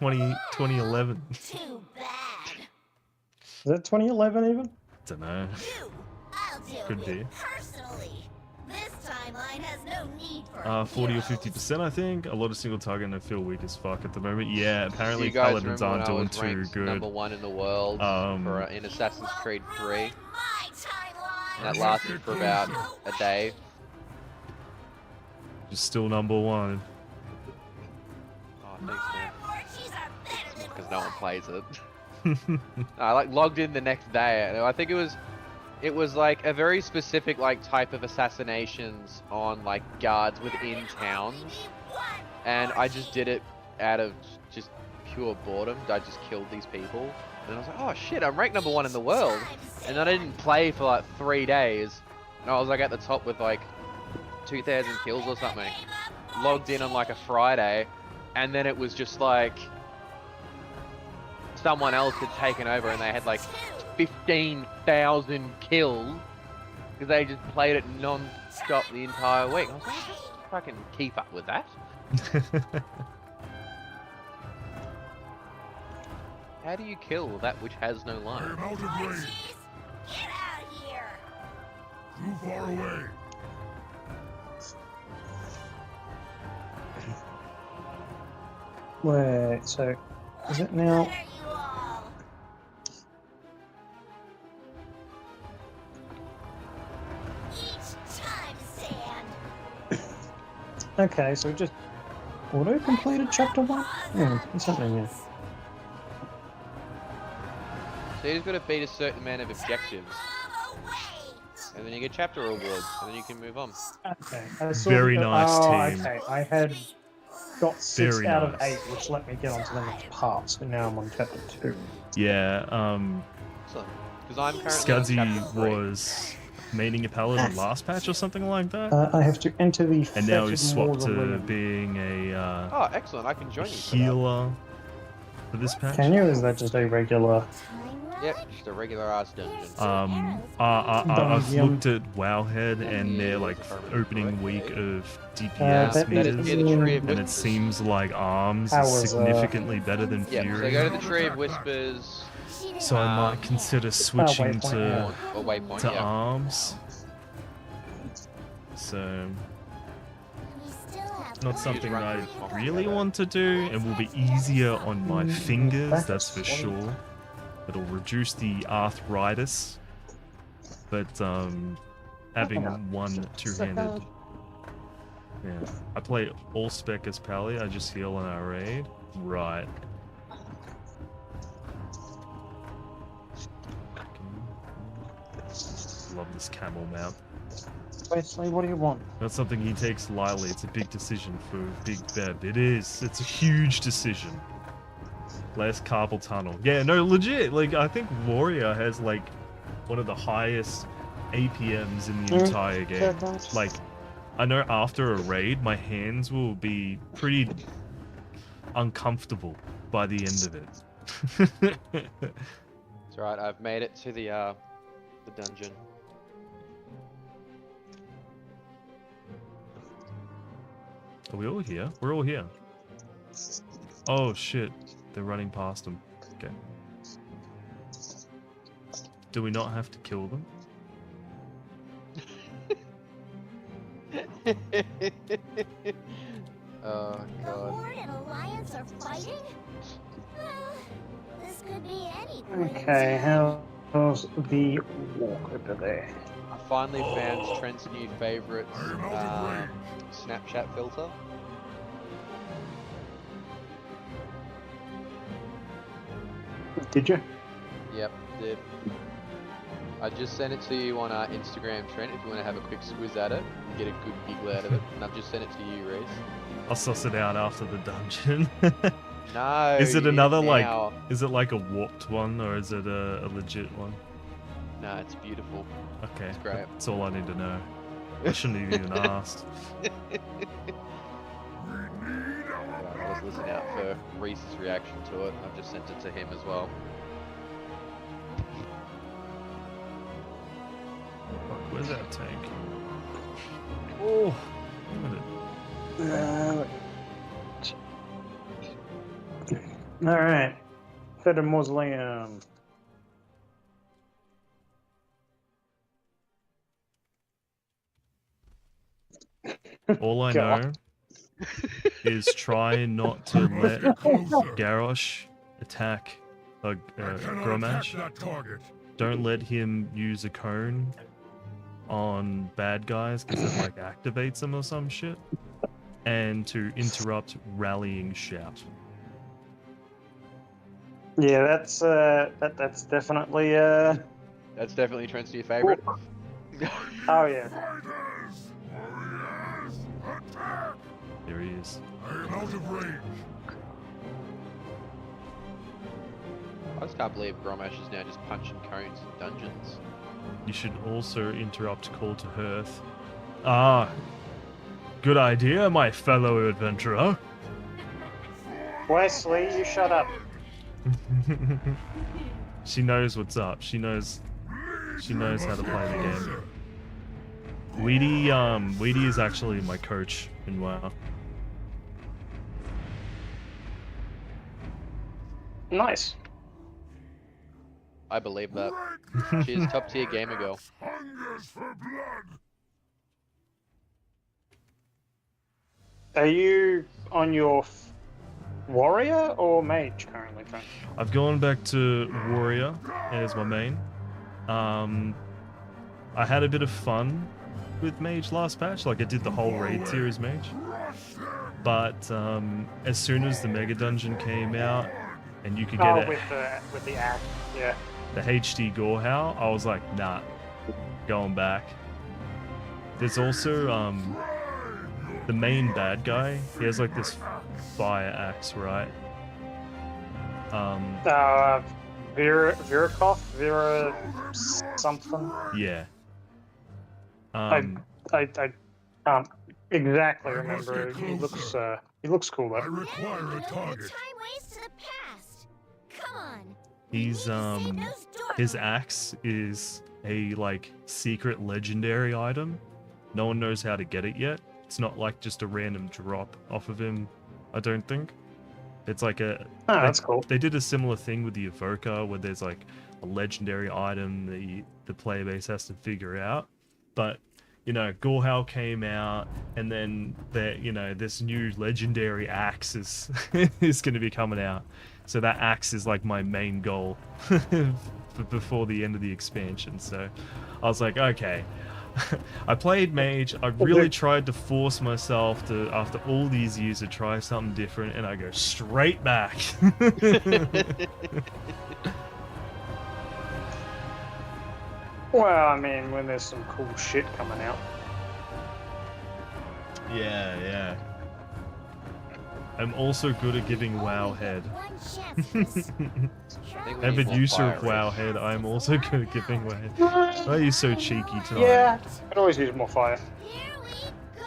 2011. Too bad. Is that 2011 even? Dunno. I'll deal Could with be. personally. This timeline has no need for 40 or heroes. 50%, I think. A lot of single target and I feel weak as fuck at the moment. Yeah, Do apparently you guys Paladins remember when aren't I doing was too ranked good. number 1 in the world in Assassin's Creed 3? My timeline. And that lasted for about a day. Just still number 1. Oh, thanks, man. Orgies are better than Because no one one. plays it. I like logged in the next day, and I think it was like a very specific like type of assassinations on like guards within towns, and I just did it out of just pure boredom. I just killed these people and I was like, oh shit, I'm ranked #1 in the world. And then I didn't play for like 3 days, and I was like at the top with like 2,000 kills or something. Logged in on like a Friday, and then it was just like someone else had taken over and they had like 15,000 kills because they just played it non-stop the entire week. I was like, I just fucking keep up with that. How do you kill that which has no I life? am out of range. Get out here! Too far away. Wait, so is it now? What are you all? Each time, Sand. Okay, so it just auto completed chapter 1? Yeah, there's something new. So you just got to beat a certain amount of objectives, Move away! and then you get chapter rewards, and then you can move on. Okay, I saw Very the- nice team. Okay, I had got 6 Very out of nice. 8, which let me get onto the next part, so now I'm on chapter 2. Yeah, Excellent. Because I'm currently on chapter Scudzy 3. was maining a paladin last patch or something like that. I have to enter the And now fetid he's swapped to mausoleum. being a Oh, excellent! I can join you for that. healer for this patch. Can you? Or is that just a regular? Yep, just a regular ass dungeon. I've Dungeon. looked at Wowhead and their like opening week of DPS that That is meters, near the Tree of and it Whispers. seems like Arms How is was, significantly better than Yep, so Fury. go to the Tree of Whispers, So I might consider switching Waypoint, to or Waypoint, to yeah. Arms. So not something that I really want to do, and will be easier on my fingers, that's for sure. It'll reduce the arthritis, but having one two-handed. Yeah, I play all spec as Pally. I just heal on our raid. Right. Love this camel mount. Wesley, what do you want? Not something he takes lightly. It's a big decision for Big Beb. It is. It's a huge decision. Less carpal tunnel. Yeah, no, legit. Like, I think Warrior has, like, one of the highest APMs in the entire game. Like, I know after a raid, my hands will be pretty uncomfortable by the end of it. It's alright, I've made it to the dungeon. Are we all here? We're all here. Oh shit, they're running past them. Okay. Do we not have to kill them? Oh The god. Horde and Alliance are fighting? This could be anything. Okay, how's the walk over there? I finally found Trent's new favourite I am out of range. Snapchat filter. Did you? Yep, did. I just sent it to you on Instagram, Trent, if you want to have a quick squiz at it and get a good giggle out of it. And I've just sent it to you, Reese. I'll suss it out after the dungeon. No. Is it you another now. is it like a warped one or is it a legit one? No, it's beautiful. Okay, It's great. that's all I need to know. I shouldn't have even asked. Yeah, I was listening out for Reese's reaction to it. I've just sent it to him as well. Fuck, where's that tank? Oh, look at it. Alright. Fetid Mausoleum. All I God. know is try not to let Garrosh attack I cannot attack Gromash. that target. Don't let him use a cone on bad guys because it like activates them or some shit. And to interrupt rallying shout. Yeah, that's definitely That's definitely Trent's new favourite. oh yeah. Fighters! Warriors! Attack! There he is. I am out of range. I just can't believe Gromesh is now just punching cones in dungeons. You should also interrupt Call to Hearth. Ah, good idea, my fellow adventurer. Wesley, you shut up. She knows what's up. She knows how to play the game. Weedy is actually my coach in WoW. Nice. I believe that. She is top tier gamer girl. Hungers for blood. Are you on your warrior or mage currently, Frank? I've gone back to warrior as my main. I had a bit of fun with mage last patch. Like I did the whole raid series mage. But as soon as the mega dungeon came out and you could get it with the axe, yeah. the HD Gorehowl, I was like, nah, going back. There's also the main bad guy. He has like this fire axe, right? Virakov, Vera something. Yeah. I can't exactly remember. He looks cool I though. require a target. Time waits to the past. Come on. He's his axe is a like secret legendary item. No one knows how to get it yet. It's not like just a random drop off of him, I don't think. It's like a Oh, that's cool. They did a similar thing with the Evoker where there's like a legendary item the player base has to figure out. But you know, Gorehowl came out, and then this new legendary axe is is going to be coming out. So that axe is like my main goal before the end of the expansion. So I was like, okay. I played mage. I really tried to force myself to, after all these years, to try something different, and I go straight back. Well, I mean, when there's some cool shit coming out. Yeah. I'm also good at giving WoW head. One chance for this. I think we Avid need more user fire of WoW rates. head, I'm also good at giving WoW head. Why are you so cheeky tonight? Yeah, could always use more fire. Here we go.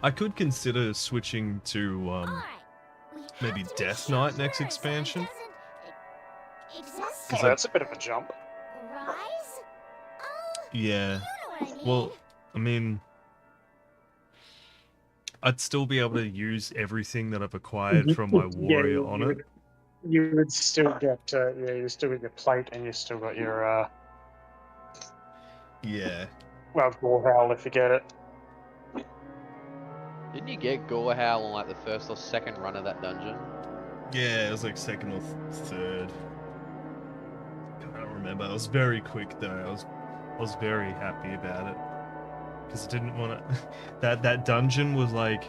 I could consider switching to All right. We have maybe to Death make Knight sure next Murza expansion. doesn't exist. Oh, that's a bit of a jump. Rise? Oh, yeah. you know what I mean. Well, I mean, I'd still be able to use everything that I've acquired from my warrior on it. You would still get, you still get your plate, and you still got your, Yeah. well, Gorehowl if you get it. Didn't you get Gorehowl on like the first or second run of that dungeon? Yeah, it was like second or third. I don't remember. I was very quick though. I was very happy about it because I didn't want to. That dungeon was like,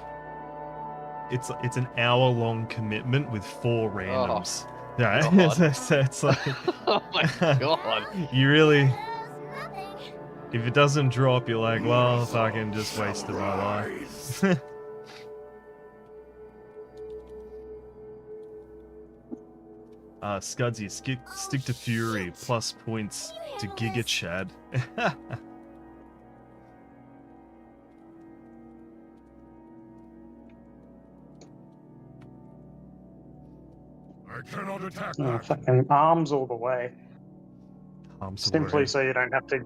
it's an hour-long commitment with 4 randoms. Yeah, God. it's like Oh my god. you really. There's nothing. If it doesn't drop, you're like, well, fucking just wasted my life. Scudsy, stick to Fury, plus points to Giga Chad. I cannot attack Oh, that. fucking arms all the way. Simply Sorry. so you don't have to.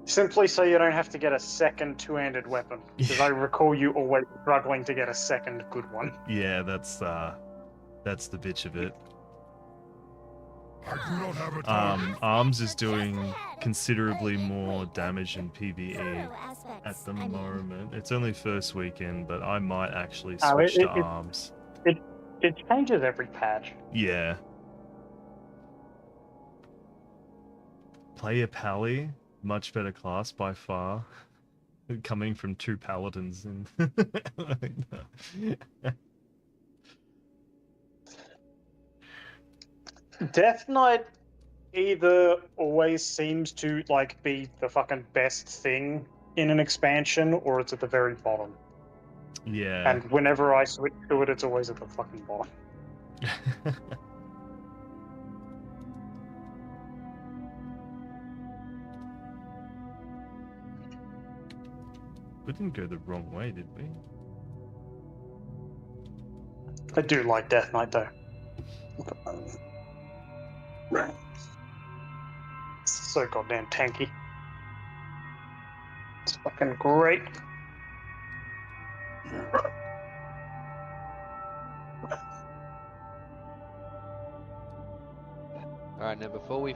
Simply so you don't have to get a second two-handed weapon. Because I recall you always struggling to get a second good one. Yeah, that's the bitch of it. I do not have a target. Arms is doing considerably more damage in PvE Thorough aspects, at the I mean. moment. It's only first weekend, but I might actually Oh, switch to it- arms. It changes every patch. Yeah. Play a Pally, much better class by far. Coming from 2 paladins and Death Knight either always seems to like be the fucking best thing in an expansion, or it's at the very bottom. Yeah. And whenever I switch to it, it's always at the fucking bottom. We didn't go the wrong way, did we? I do like Death Knight though. It's so goddamn tanky. It's fucking great. Alright, now before we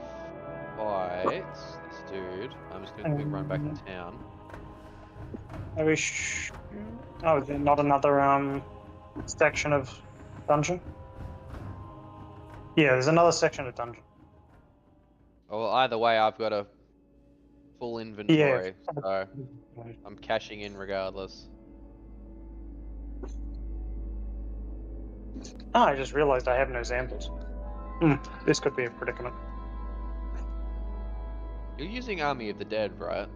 fight this dude, I'm just gonna quick run back to town. I wish. Oh, is there not another section of dungeon? Yeah, there's another section of dungeon. Oh, well, either way, I've got a full inventory, so I'm cashing in regardless. Ah, I just realized I have no samples. This could be a predicament. You're using Army of the Dead, right?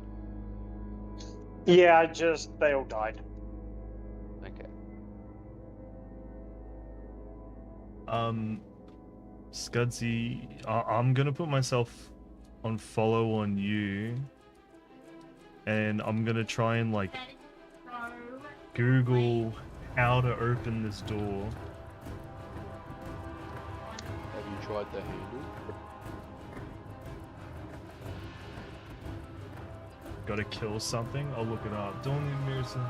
Yeah, they all died. Okay. Scudsy, I'm gonna put myself on follow on you, and I'm gonna try and like Google how to open this door. Have you tried the handle? Gotta kill something? I'll look it up. Don't leave me some.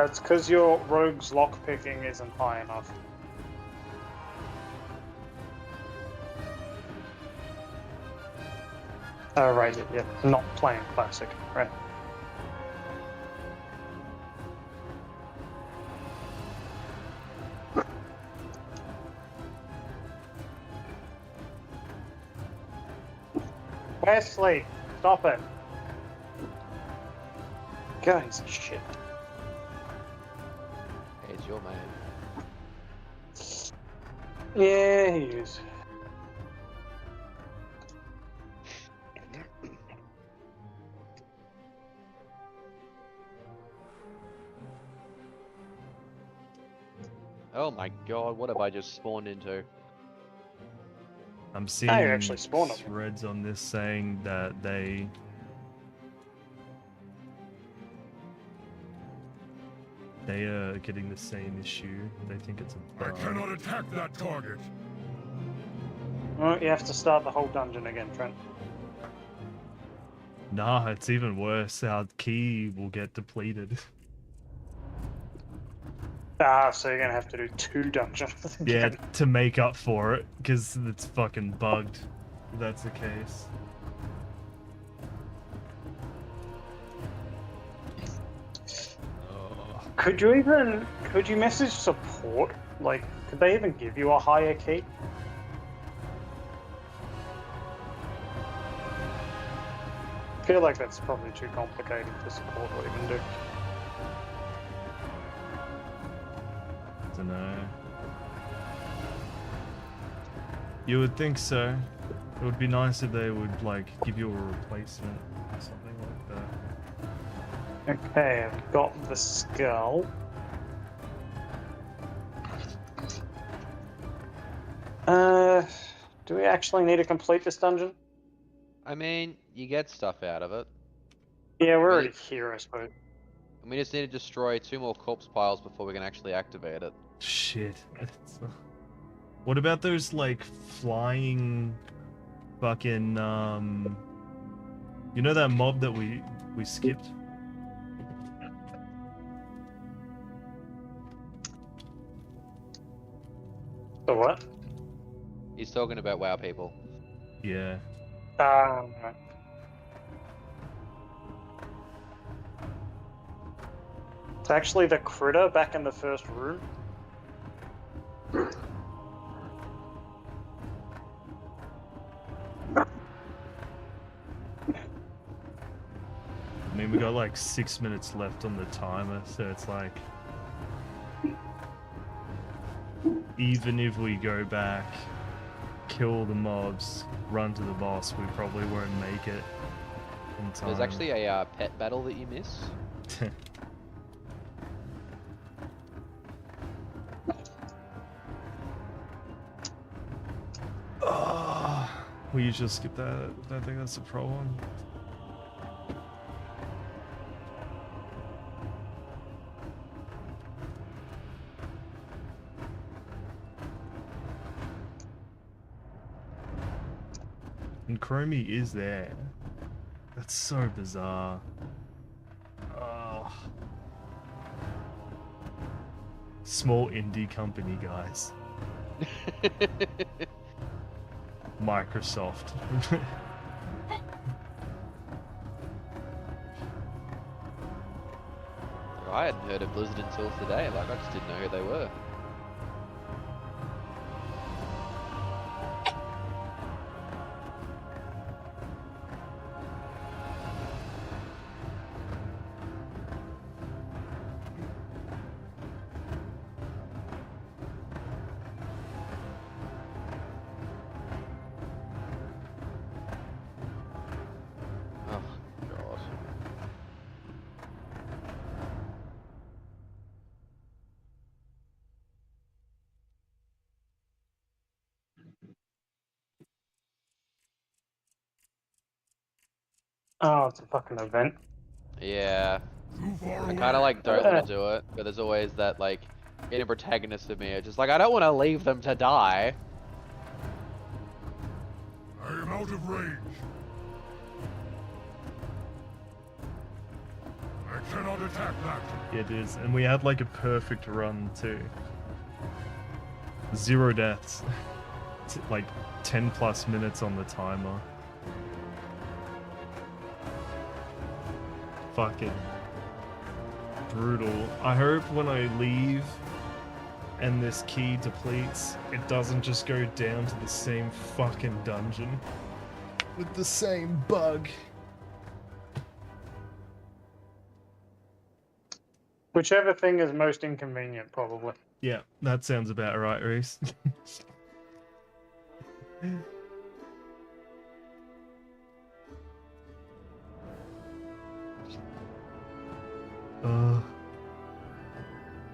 It's because your rogue's lockpicking isn't high enough. Oh, right, yeah, not playing classic, right. Wesley, stop it. Guys, shit. Hey, it's your man. Yeah, he is. Oh my god, what have I just spawned into? I'm seeing you actually spawned them. threads on this saying that they are getting the same issue. They think it's a I bug. cannot attack that target. Well, you have to start the whole dungeon again, Trent. Nah, it's even worse. Our key will get depleted. Ah, so you're gonna have to do 2 dungeons Yeah, again. to make up for it, because it's fucking bugged. If that's the case. Oh. Could you message support? Like, could they even give you a higher key? I feel like that's probably too complicated for support to even do. Dunno. You would think so. It would be nice if they would, like, give you a replacement or something like that. Okay, I've got the skull. Do we actually need to complete this dungeon? I mean, you get stuff out of it. Yeah, we're already here, I suppose. And we just need to destroy 2 more corpse piles before we can actually activate it. Shit. What about those, like, flying fucking, you know that mob that we skipped? The what? He's talking about WoW people. Yeah. Right. It's actually the critter back in the first room. I mean, we got like 6 minutes left on the timer, so it's like... even if we go back, kill the mobs, run to the boss, we probably won't make it in time. There's actually a pet battle that you miss. Oh, we usually skip that. I think that's the problem. And Chromie is there. That's so bizarre. Oh. Small indie company, guys. Microsoft. I hadn't heard of Blizzard until today. Like, I just didn't know who they were. Oh, God. Oh, it's a fucking event. Yeah. Too far I away. kind of like don't want to do it, but there's always that like inner protagonist of me. It's just like I don't want to leave them to die. I am out of range. I cannot attack that. It is, and we had like a perfect run too. 0 deaths. Like 10 plus minutes on the timer. Fucking brutal. I hope when I leave and this key depletes, it doesn't just go down to the same fucking dungeon with the same bug. Whichever thing is most inconvenient, probably. Yeah, that sounds about right, Reese.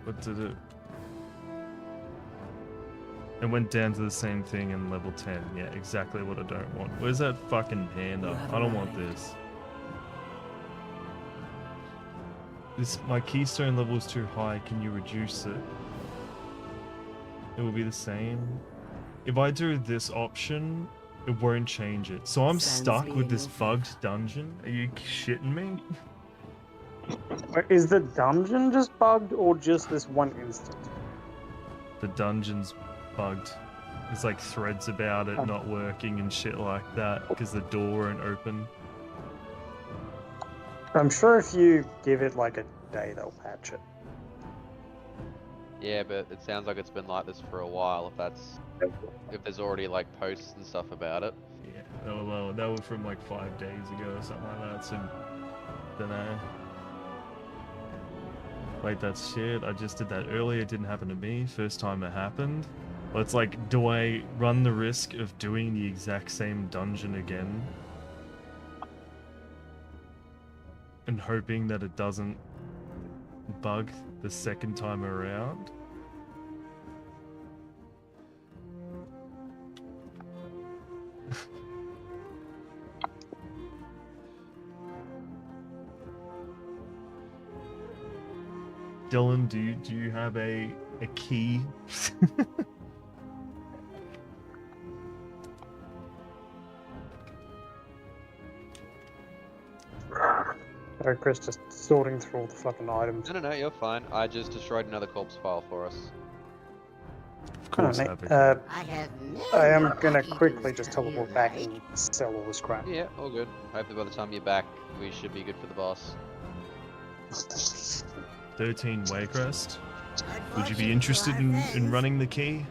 What did it? It went down to the same thing in level 10. Yeah, exactly what I don't want. Where's that fucking panda? I don't want this. My keystone level is too high. Can you reduce it? It will be the same. If I do this option, it won't change it. So I'm stuck with this bugged dungeon? Are you shitting me? Is the dungeon just bugged, or just this one instance? The dungeon's bugged. There's like threads about it not working and shit like that because the door won't open. I'm sure if you give it like a day, they'll patch it. Yeah, but it sounds like it's been like this for a while. If there's already like posts and stuff about it. Yeah, that was from like 5 days ago or something like that. So, dunno. Wait, that's shit. I just did that earlier. It didn't happen to me. First time it happened. Well, it's like, do I run the risk of doing the exact same dungeon again? And hoping that it doesn't bug the second time around? Dylan, do you have a key? Sorry, Chris, just sorting through all the fucking items. No, you're fine. I just destroyed another corpse file for us. Of course, Mate, I am gonna quickly just teleport back and sell all the scrap. Yeah, all good. Hopefully by the time you're back, we should be good for the boss. 13 Waycrest. Would you be interested in running the key?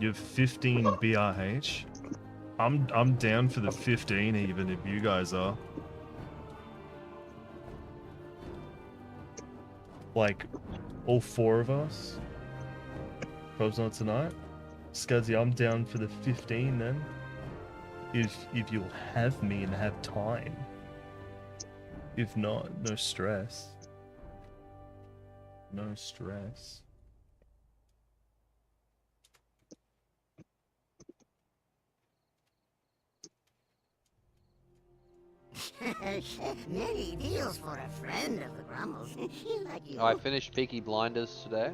You have 15 BRH. I'm down for the 15 even if you guys are. like all 4 of us. Probably not tonight. Scuzzy, I'm down for the 15 then. If you'll have me and have time. If not, no stress. No stress. Many deals for a friend of the Grumbles. Like you. I finished Peaky Blinders today.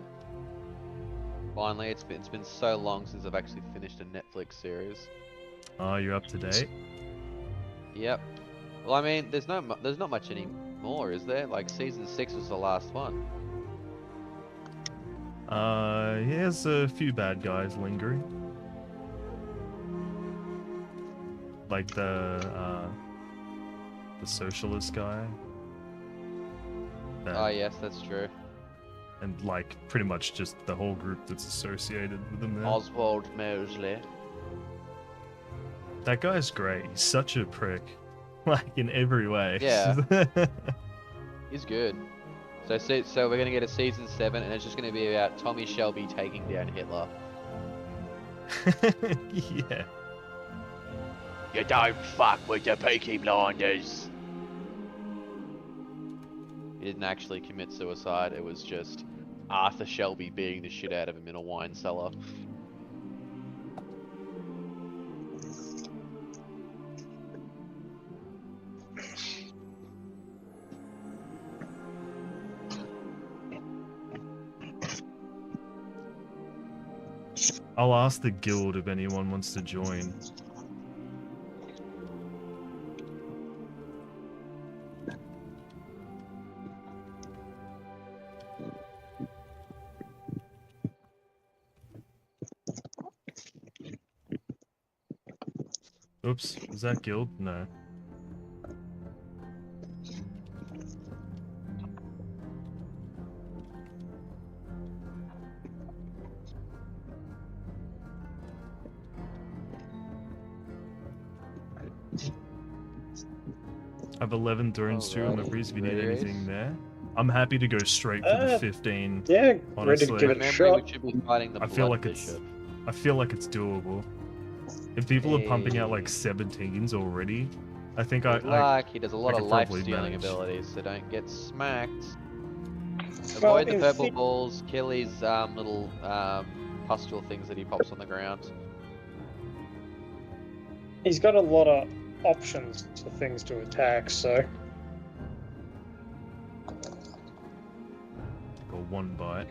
Finally, it's been so long since I've actually finished a Netflix series. Oh, you're up to date? Yep. Well, I mean, there's not much anymore, is there? Like season 6 was the last one. Here's a few bad guys lingering. Like the socialist guy. Oh yes, that's true. And like pretty much just the whole group that's associated with him there. Oswald Mosley. That guy's great. He's such a prick. Like in every way. Yeah. He's good. So we're gonna get a season 7, and it's just gonna be about Tommy Shelby taking down Hitler. Yeah. You don't fuck with the Peaky Blinders. He didn't actually commit suicide. It was just Arthur Shelby beating the shit out of him in a wine cellar. I'll ask the guild if anyone wants to join. Oops, is that guild? No. I have 11 drones too on the breeze if you need Ready, anything Ace? there. I'm happy to go straight for the 15. Yeah, ready Honestly. to give it a Remember, shot. we should be fighting the I feel Blood like it's Bishop. I feel like it's doable. If people are pumping out like Hey. 17s already, I think Good I luck. He does a lot I of could life probably stealing manage. abilities, so don't get smacked. Well, Avoid the if purple he- balls. Kill his little pustule things that he pops on the ground. He's got a lot of options for things to attack, so got one bite.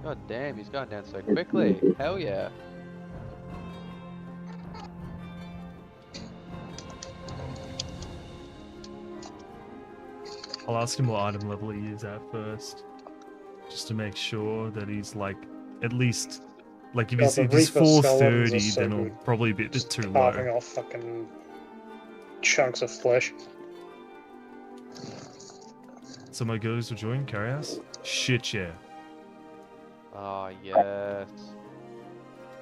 God damn, he's going down so quickly. Hell yeah. I'll ask him what item level he is at first, just to make sure that he's like at least like if God, he's, the if he's Reaper skeletons are 430, so then he'll good. probably be a bit just too carving low. off fucking chunks of flesh. So my girls will join Carrias? Shit yeah. Oh yes.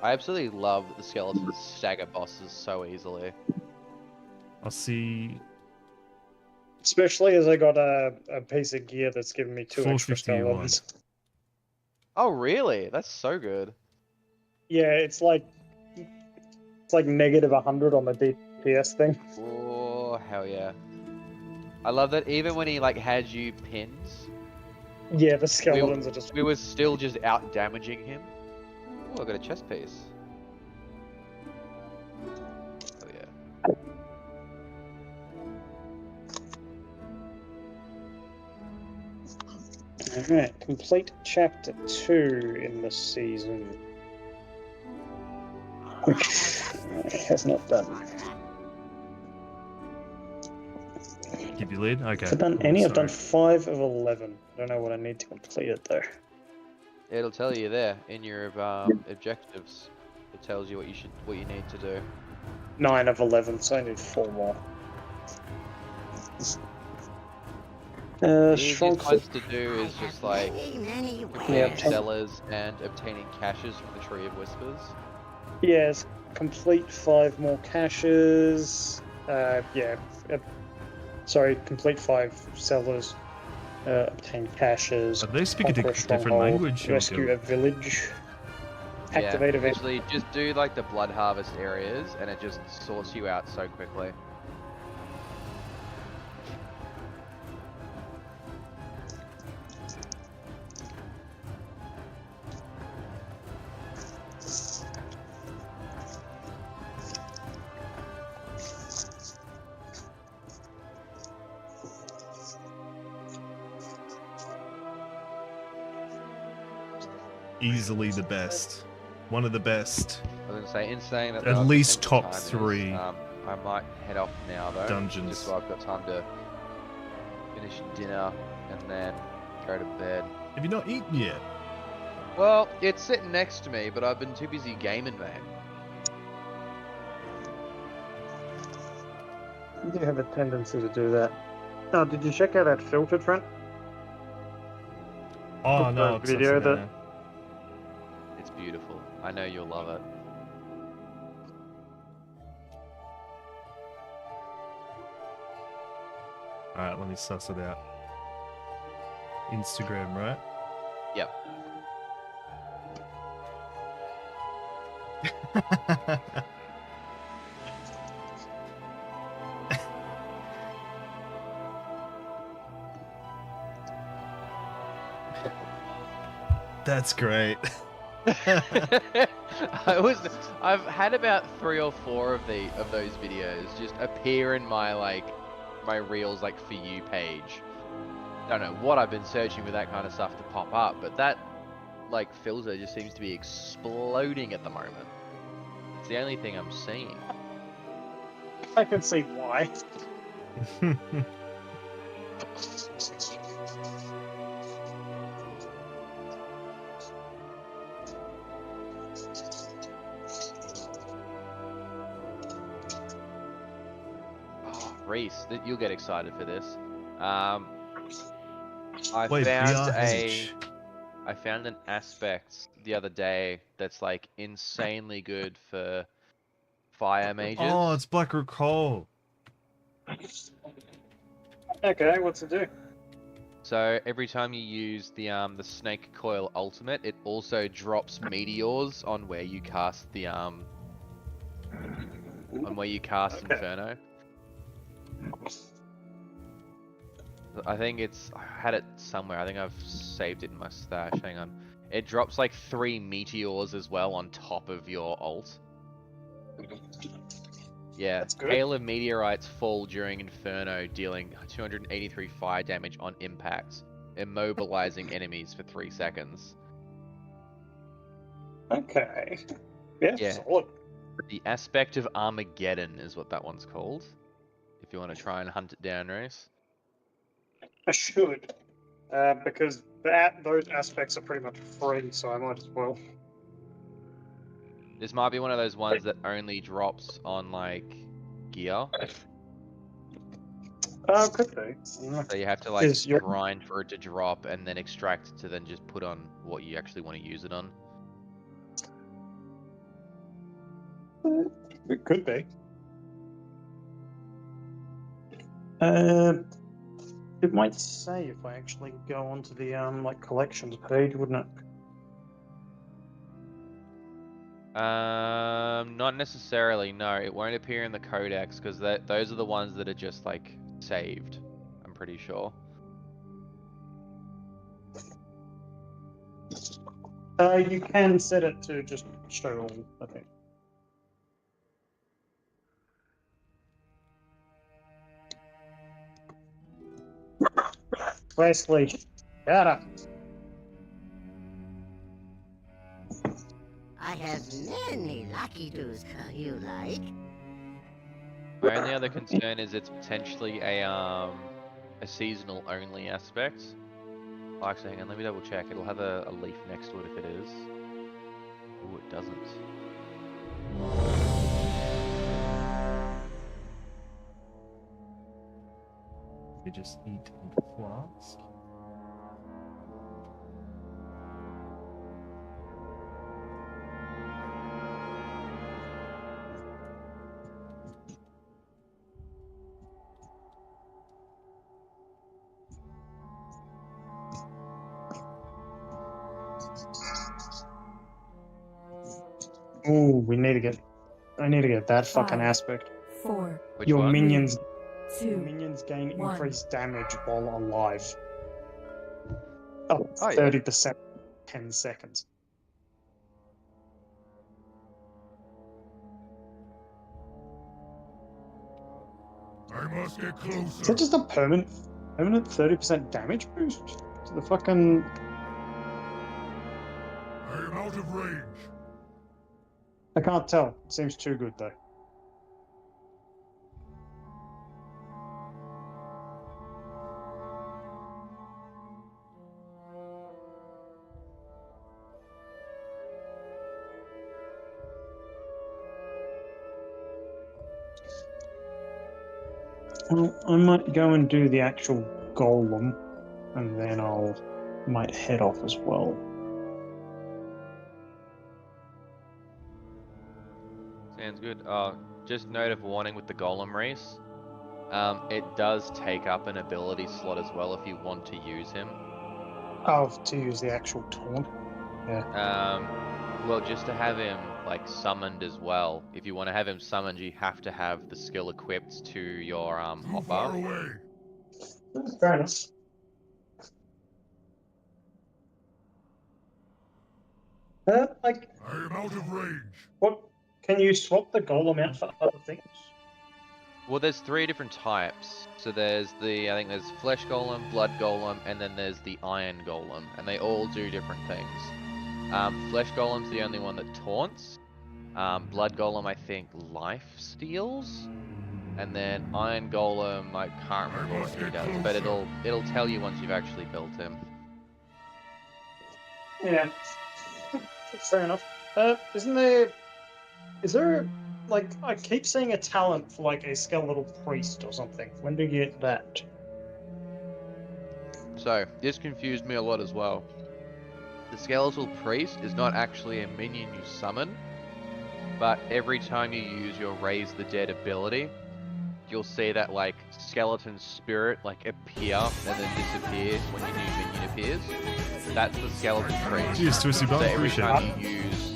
I absolutely love that the skeletons stagger bosses so easily. I'll see. Especially as I got a piece of gear that's giving me 2 extra 451. skeletons. Oh really? That's so good. Yeah, it's like negative 100 on the DPS thing. Oh hell yeah. I love that even when he like had you pinned, Yeah, the skeletons are just. we were still just out damaging him. Oh, I got a chest piece. Oh yeah. Alright, complete chapter 2 in the season. Which has not done. Give you lead? Okay. I've done cool, any, I've done sorry. 5 of 11. I don't know what I need to complete it though. It'll tell you there in your objectives. It tells you what you need to do. 9 of 11, so I need 4 more. The Strong easiest ones foot. to do is I just have like many completing Yeah, cellars and obtaining caches from the Tree of Whispers. Yes, complete 5 more caches. Sorry, complete 5 cellars. Obtain caches. Are they speaking Conquer a a different stronghold. language? Or Rescue a village. Activate Yeah, event. literally just do like the blood harvest areas and it just sorts you out so quickly. easily the best. One of the best. I was gonna say, in saying that, At though, least I think the top time is, 3 I might head off now though, dungeons. just so I've got time to finish dinner and then go to bed. Have you not eaten yet? Well, it's sitting next to me, but I've been too busy gaming, mate. You do have a tendency to do that. Oh, did you check out that filter, Trent? Oh Of no, the it's video upside that- down. It's beautiful. I know you'll love it. Alright, let me suss it out. Instagram, right? Yep. That's great. I've had about 3 or 4 of those videos just appear in my my reels like for you page. Don't know what I've been searching for that kind of stuff to pop up, but that like filter just seems to be exploding at the moment. It's the only thing I'm seeing. I can see why. Oh, Reese, you'll get excited for this. Wait, I BRH. found an aspect the other day that's like insanely good for fire mages. Oh, it's Black Rook Hole. Okay, what's it do? So every time you use the snake coil ultimate, it also drops meteors on where you cast the Okay. Inferno. I think I had it somewhere. I think I've saved it in my stash. Hang on. It drops like 3 meteors as well on top of your ult. Yeah, That's good. hail of meteorites fall during Inferno, dealing 283 fire damage on impact, immobilizing enemies for 3 seconds. Okay. Yeah, Yeah. solid. The Aspect of Armageddon is what that one's called. If you want to try and hunt it down, Reese. I should. Because those aspects are pretty much free, so I might as well. This might be one of those ones that only drops on like gear. Could be. So you have to like Is your- grind for it to drop and then extract it to then just put on what you actually want to use it on. It could be. It might say if I actually go onto the like collections page, wouldn't it? Not necessarily. No, it won't appear in the codex because those are the ones that are just like saved. I'm pretty sure. You can set it to just show all, I think. Wesley, shut up. I have many lucky doos you like. My only other concern is it's potentially a seasonal only aspect. Oh, actually, hang on, let me double check. It'll have a leaf next to it if it is. Ooh, it doesn't. You just eat the flask. Ooh, I need to get that fucking 5, aspect. 4, Which Your one? minions 2, gain 1. increased damage while alive. Up Oh, yeah. 30%, 10 seconds. I must get Is that closer. just a permanent 30% damage boost to the fucking? I am out of range. I can't tell. It seems too good though. Well, I might go and do the actual golem, and then might head off as well. Sounds good. Just note of warning with the golem race. It does take up an ability slot as well if you want to use him. Oh, to use the actual taunt. Well, just to have him like summoned as well. If you want to have him summoned, you have to have the skill equipped to your Too far hopper. away. Fair enough. Like, I am out of range. what? Can you swap the golem out for other things? Well, there's 3 different types. So there's I think there's flesh golem, blood golem, and then there's the iron golem, and they all do different things. Flesh golem's the only one that taunts. Blood golem, I think, life steals, and then iron golem, I can't remember what he does, but it'll tell you once you've actually built him. Yeah. Fair enough. Is there, like, I keep seeing a talent for, like, a skeletal priest or something. When do you get that? So this confused me a lot as well. The skeletal priest is not actually a minion you summon, but every time you use your raise the dead ability, you'll see that like skeleton spirit like appear and then disappear when your new minion appears. That's the skeleton priest. Jeez, Twisty So Bum, every appreciate time it. you use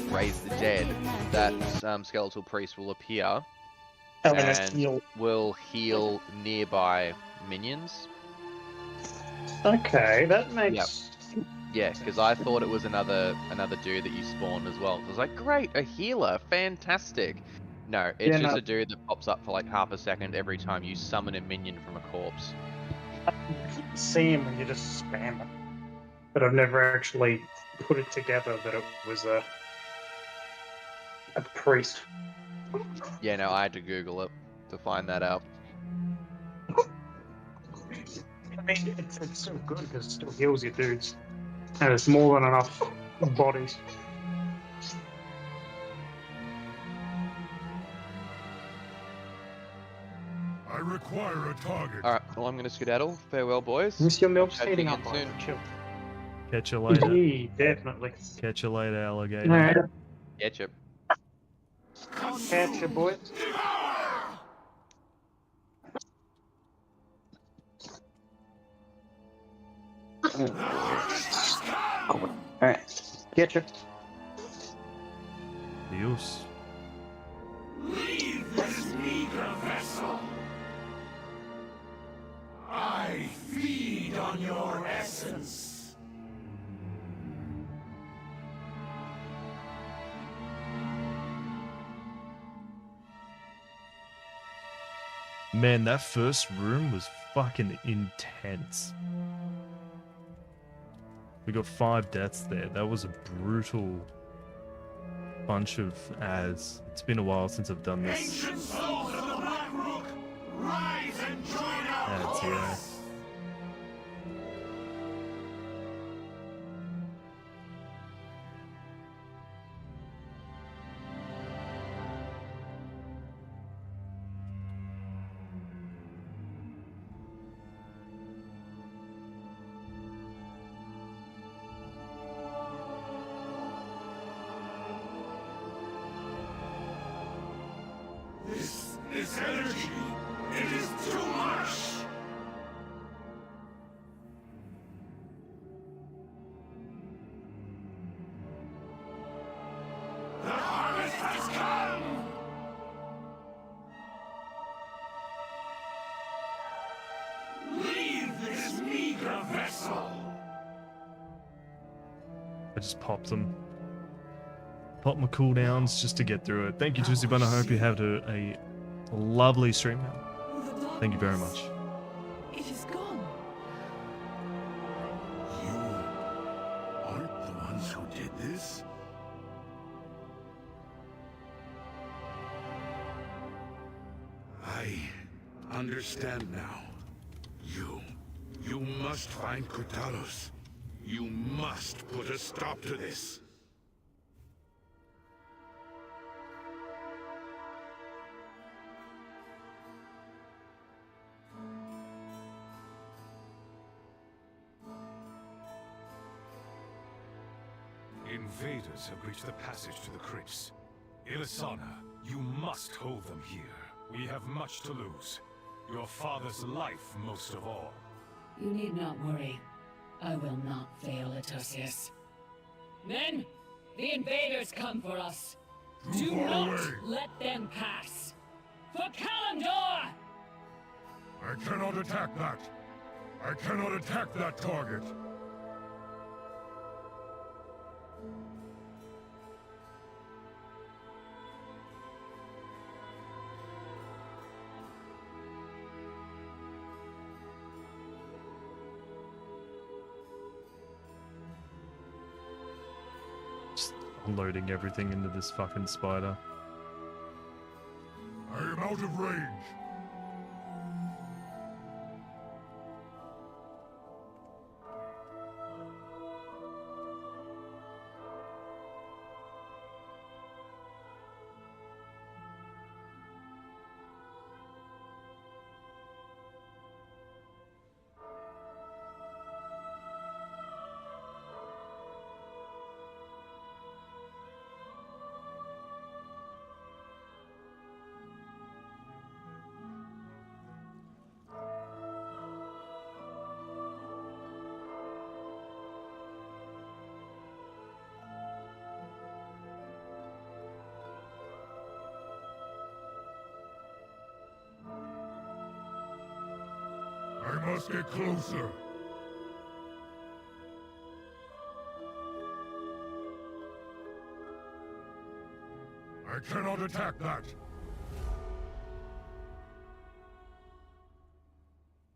raise the dead, that skeletal priest will appear Oh, and it's and heal. will heal nearby minions. Okay, that makes. Yeah, because I thought it was another dude that you spawned as well. So I was like, great, a healer, fantastic. No, it's Yeah, just no. a dude that pops up for like half a second every time you summon a minion from a corpse. See him and you just spam it. But I've never actually put it together that it was a priest. Yeah, no, I had to Google it to find that out. I mean, it's still good because it still heals your dudes. And it's more than enough bodies. I require a target. Alright, well, I'm gonna skedaddle. Farewell, boys. Miss your milk's Chat heating again up. soon. Chill. Catch you later. Yeah, definitely. Catch you later, alligator. Alright. Ketchup. Catch you, boys. Alright. Get you. Dios. Leave this meager vessel. I feed on your essence. Man, that first room was fucking intense. We got 5 deaths there. That was a brutal bunch of ads. It's been a while since I've done this. Ancient souls of the Black Rook, rise and join our Ads, yeah. chorus. This energy, it is too much! The harvest has come! Leave this meager vessel! I just popped them. Pop my cooldowns just to get through it. Thank you, Tuesday Bun. I hope you have a lovely stream now. Thank you very much. It is gone. You aren't the ones who did this? I understand now. You must find Kutalos. You must put a stop to this. Invaders have reached the passage to the crypts. Ilisana, you must hold them here. We have much to lose. Your father's life most of all. You need not worry. I will not fail, Etosius. Men, the invaders come for us. Too Do far not away. let them pass. For Kalimdor! I cannot attack that. I cannot attack that target. Just unloading everything into this fucking spider. I am out of range. I must get closer. I cannot attack that.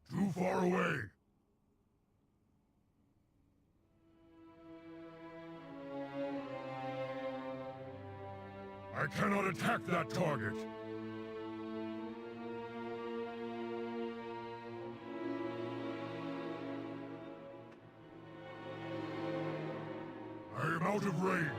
Too far away. I cannot attack that target. I am out of range.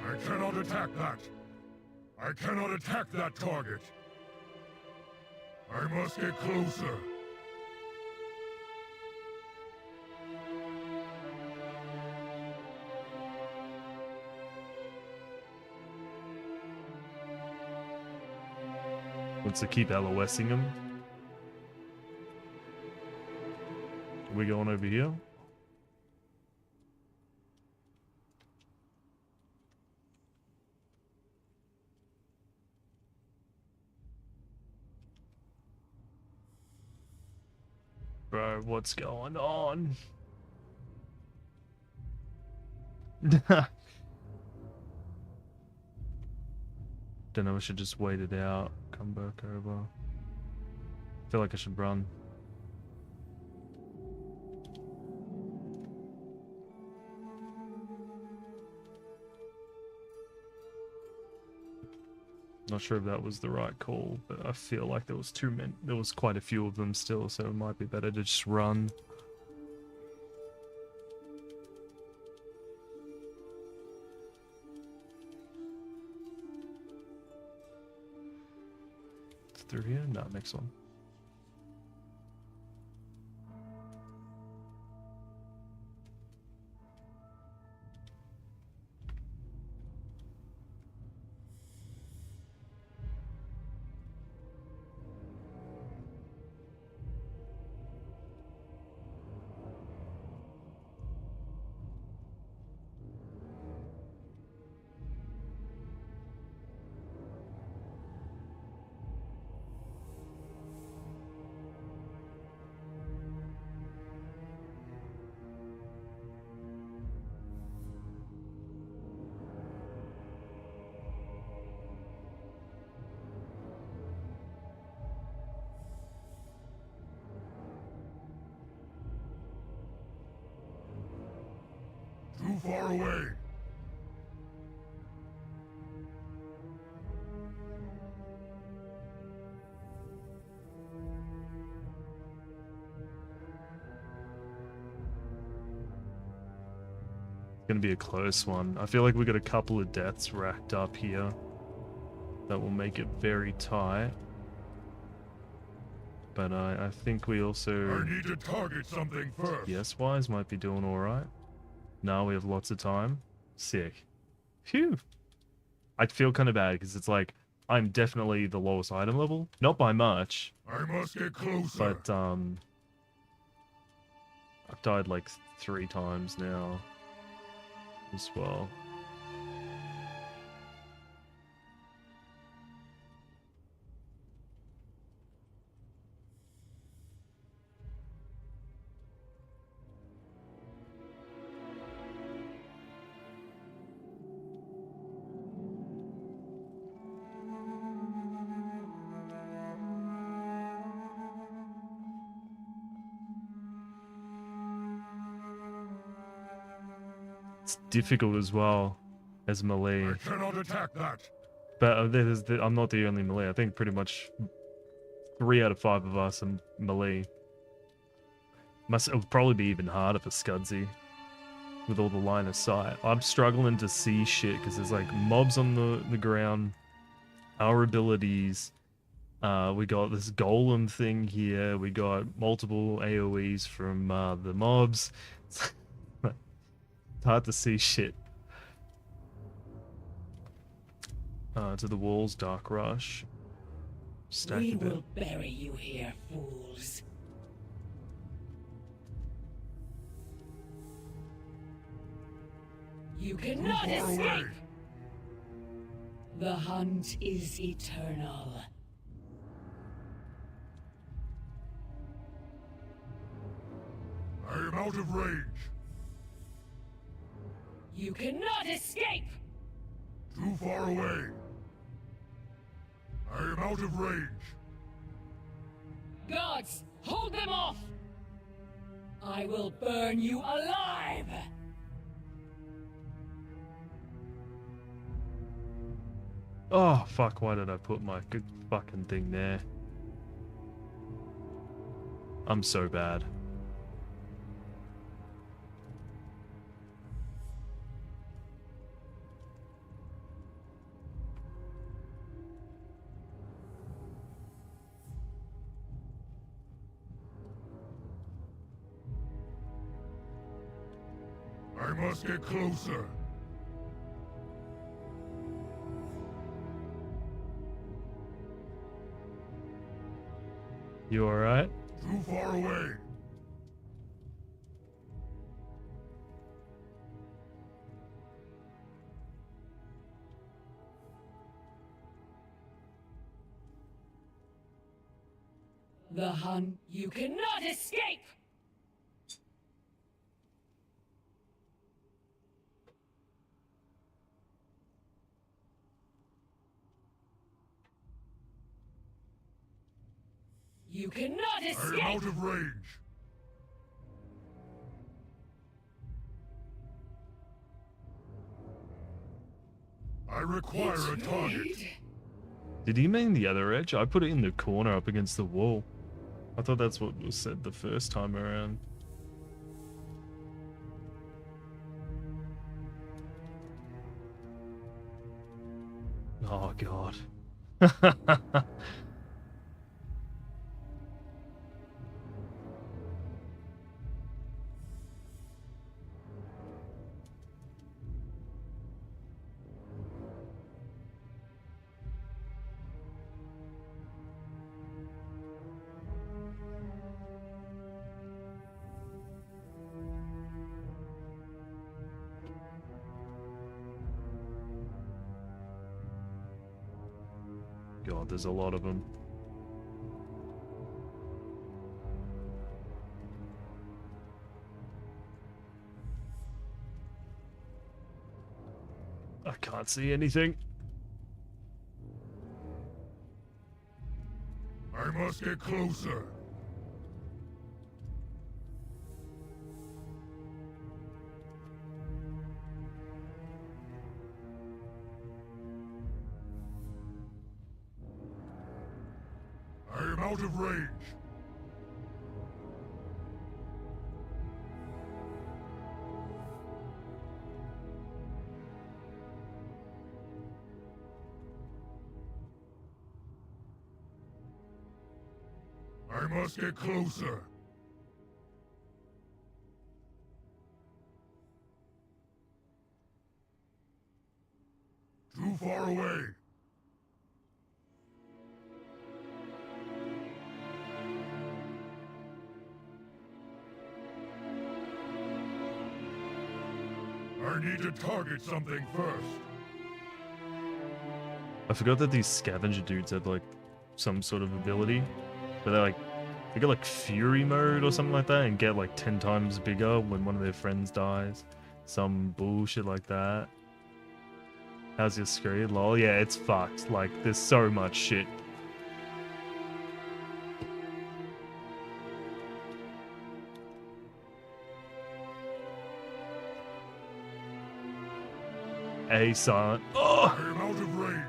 I cannot attack that. I cannot attack that target. I must get closer. Wants to keep LOSing him. Are we going over here? Bro, what's going on? Don't know, I should just wait it out. Come back over. Feel like I should run. Not sure if that was the right call, but I feel like there was there was quite a few of them still, so it might be better to just run. It's through here? No, next one. Too far away. Gonna be a close one. I feel like we got a couple of deaths racked up here that will make it very tight. But I think we also... I need to target something first. Yes, Wise might be doing alright. Now we have lots of time. Sick. Phew. I feel kind of bad because it's like, I'm definitely the lowest item level. Not by much. I must get closer. But, I've died like 3 times now as well. It's difficult as well as melee. I cannot attack that. But I'm not the only melee. I think pretty much 3 out of 5 of us are melee. It'll probably be even harder for Scudsy with all the line of sight. I'm struggling to see shit because there's like mobs on the ground, our abilities. We got this golem thing here. We got multiple AoEs from the mobs. It's hard to see shit. To the walls, Dark Rush. Stack We a bit. will bury you here, fools. You cannot Too far escape! away. The hunt is eternal. I am out of range. You cannot escape! Too far away. I am out of range. Gods, hold them off! I will burn you alive! Oh, fuck, why did I put my good fucking thing there? I'm so bad. I must get closer. You alright? Too far away. The hunt. You cannot escape! You cannot I am escape! out of range. I require a target. Betrayed? Did he mean the other edge? I put it in the corner up against the wall. I thought that's what was said the first time around. Oh, God. God, there's a lot of them. I can't see anything. I must get closer. I am out of range. I must get closer. Too far away. I need to target something first. I forgot that these scavenger dudes had like some sort of ability. But they got like fury mode or something like that and get like 10 times bigger when one of their friends dies. Some bullshit like that. How's your screen? Lol, yeah, it's fucked. Like, there's so much shit. Hey, silent. Oh! I am out of range.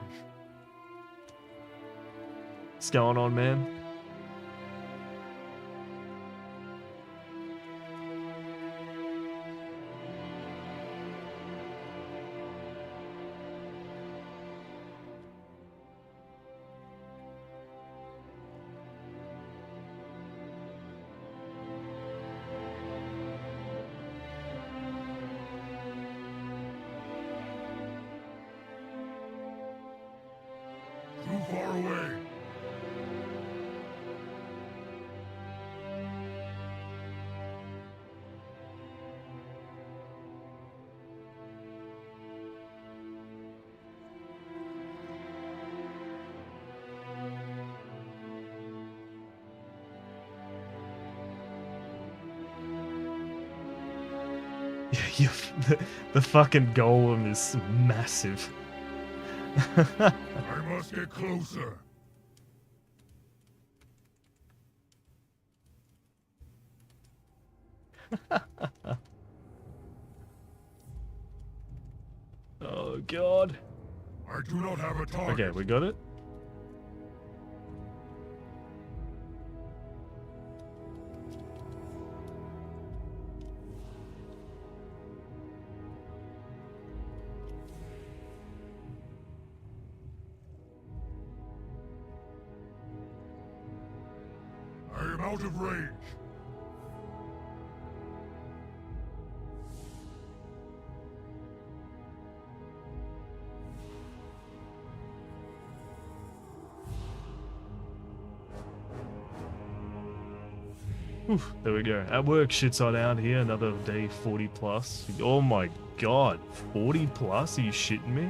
What's going on, man? Too far away. You, the fucking golem is massive. I must get closer. Oh, God. I do not have a target. Okay, we got it. I am out of range. Oof, there we go. At work, shit's on out here. Another day, 40 plus. Oh my God, 40 plus? Are you shitting me?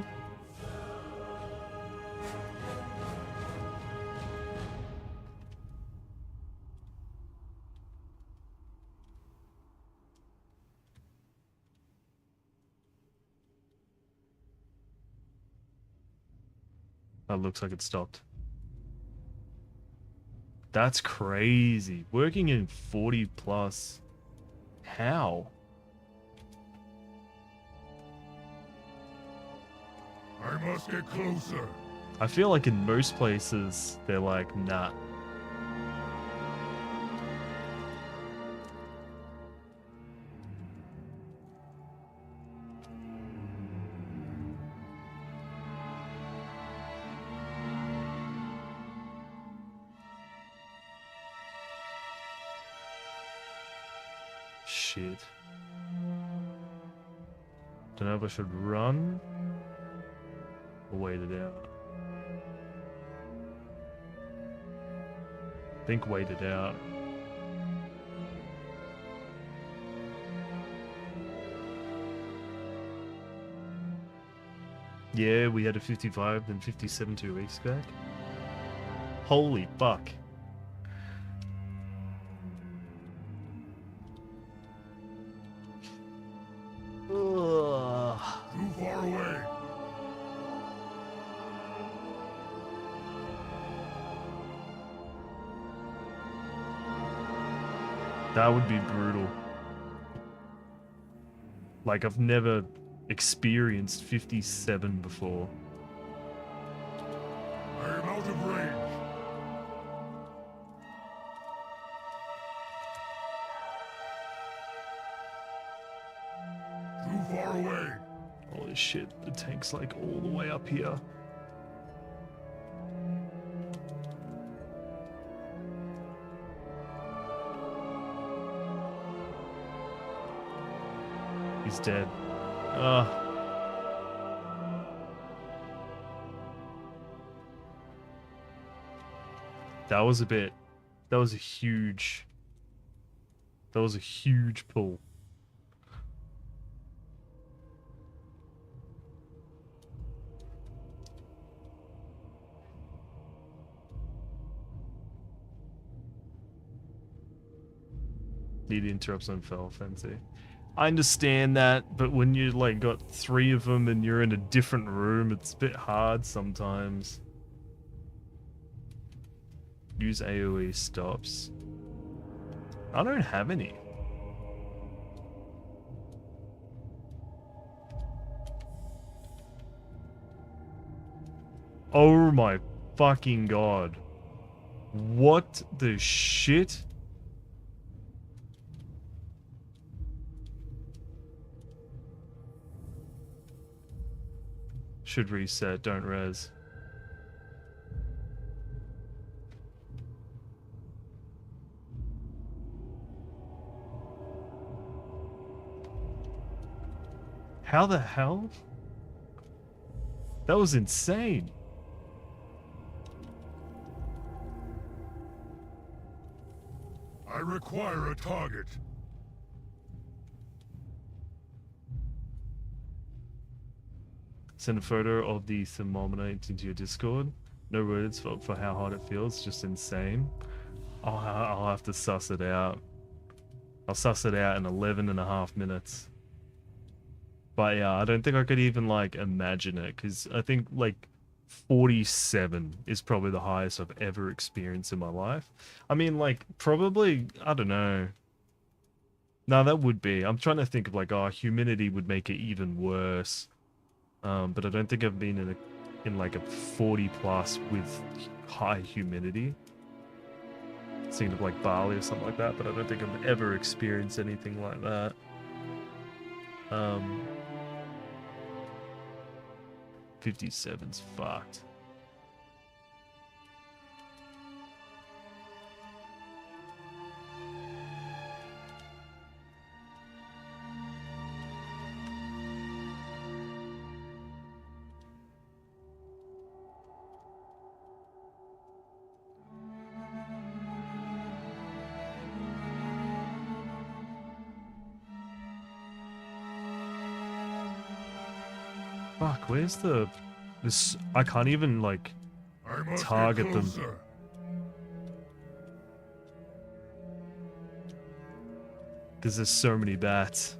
That looks like it stopped. That's crazy. Working in 40 plus. How? I must get closer. I feel like in most places, they're like, nah. Shit. Don't know if I should run or wait it out. I think wait it out. Yeah, we had a 55 and 57 2 weeks back. Holy fuck. Ugh. Too far away. That would be brutal. Like, I've never experienced 57 before. I am out of range. Too far away. Holy shit, the tank's like all the way up here. He's dead. That was a bit. That was a huge. That was a huge pull. Need to interrupt on fell fancy. I understand that, but when you like got 3 of them and you're in a different room, it's a bit hard sometimes. Use AoE stops. I don't have any. Oh my fucking god. What the shit? Should reset, don't res. How the hell? That was insane. I require a target. Send a photo of the thermometer into your Discord. No words for how hot it feels, just insane. I'll have to suss it out. I'll suss it out in 11.5 minutes. But yeah, I don't think I could even like imagine it, because I think like 47 is probably the highest I've ever experienced in my life. I mean, like, probably, I don't know. No, that would be. I'm trying to think of like, oh, humidity would make it even worse. But I don't think I've been in like a 40 plus with high humidity. Thinking of like Bali or something like that, but I don't think I've ever experienced anything like that. 57's fucked. Fuck, where's this? I can't even like I must target get them. closer. Because there's so many bats.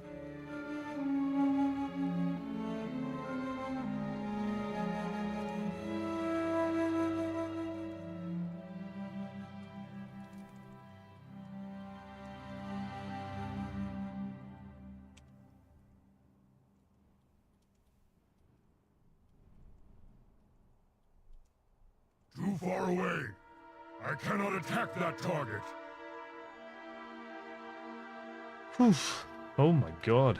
Too far away. I cannot attack that target. Whew. Oh my god.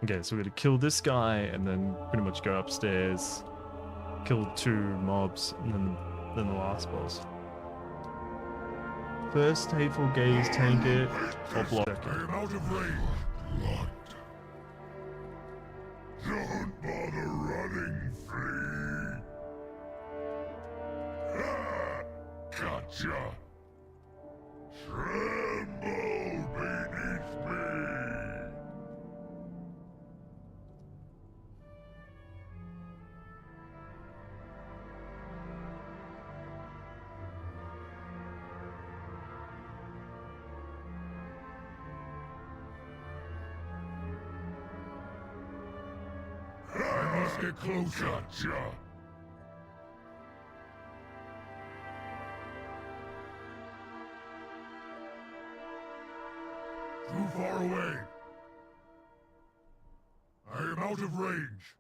Okay, so we're gonna kill this guy and then pretty much go upstairs, kill 2 mobs, and then the last boss. First Hateful Gaze, tank it, or block it. I am out of range. Blood. Don't bother running, Free. Ah, gotcha. Tremble beneath me. I must get closer. Gotcha. Too far away. I am out of range.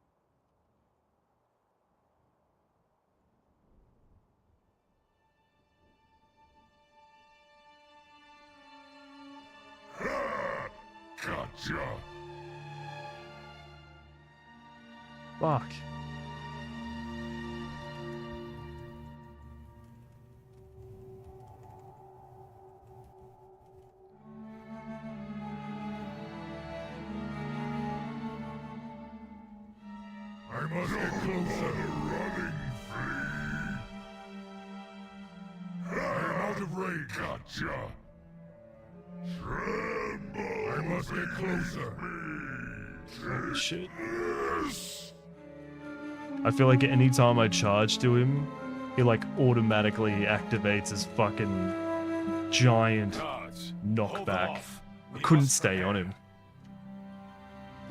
Ah, gotcha. Fuck. I must get closer. Running, Free. I am out of range. Gotcha. Tremble. I must get closer. Holy shit. Yes. I feel like anytime I charge to him, he like automatically activates his fucking giant Guards, hold knockback. off. I We couldn't must stay on him.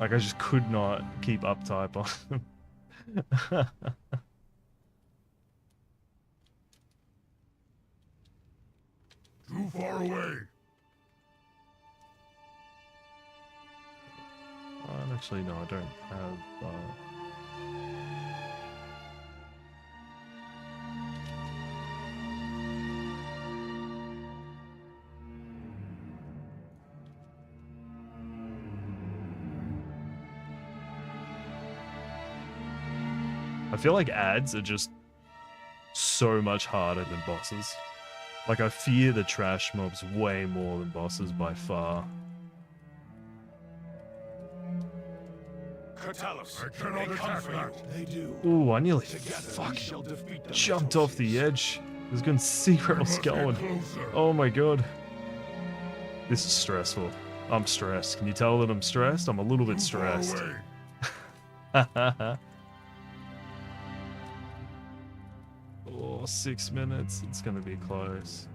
Like I just could not keep up type on him. Too far away. Actually, no, I don't have. I feel like ads are just so much harder than bosses. Like I fear the trash mobs way more than bosses by far. Katalos, I cannot they come attack for that. you. They do. Ooh, I nearly Together we fucking shall defeat them. jumped off the edge. I was gonna see where I was must get going. closer. Oh my god. This is stressful. I'm stressed. Can you tell that I'm stressed? I'm a little bit Too far stressed. away. Oh, 6 minutes. It's gonna be close.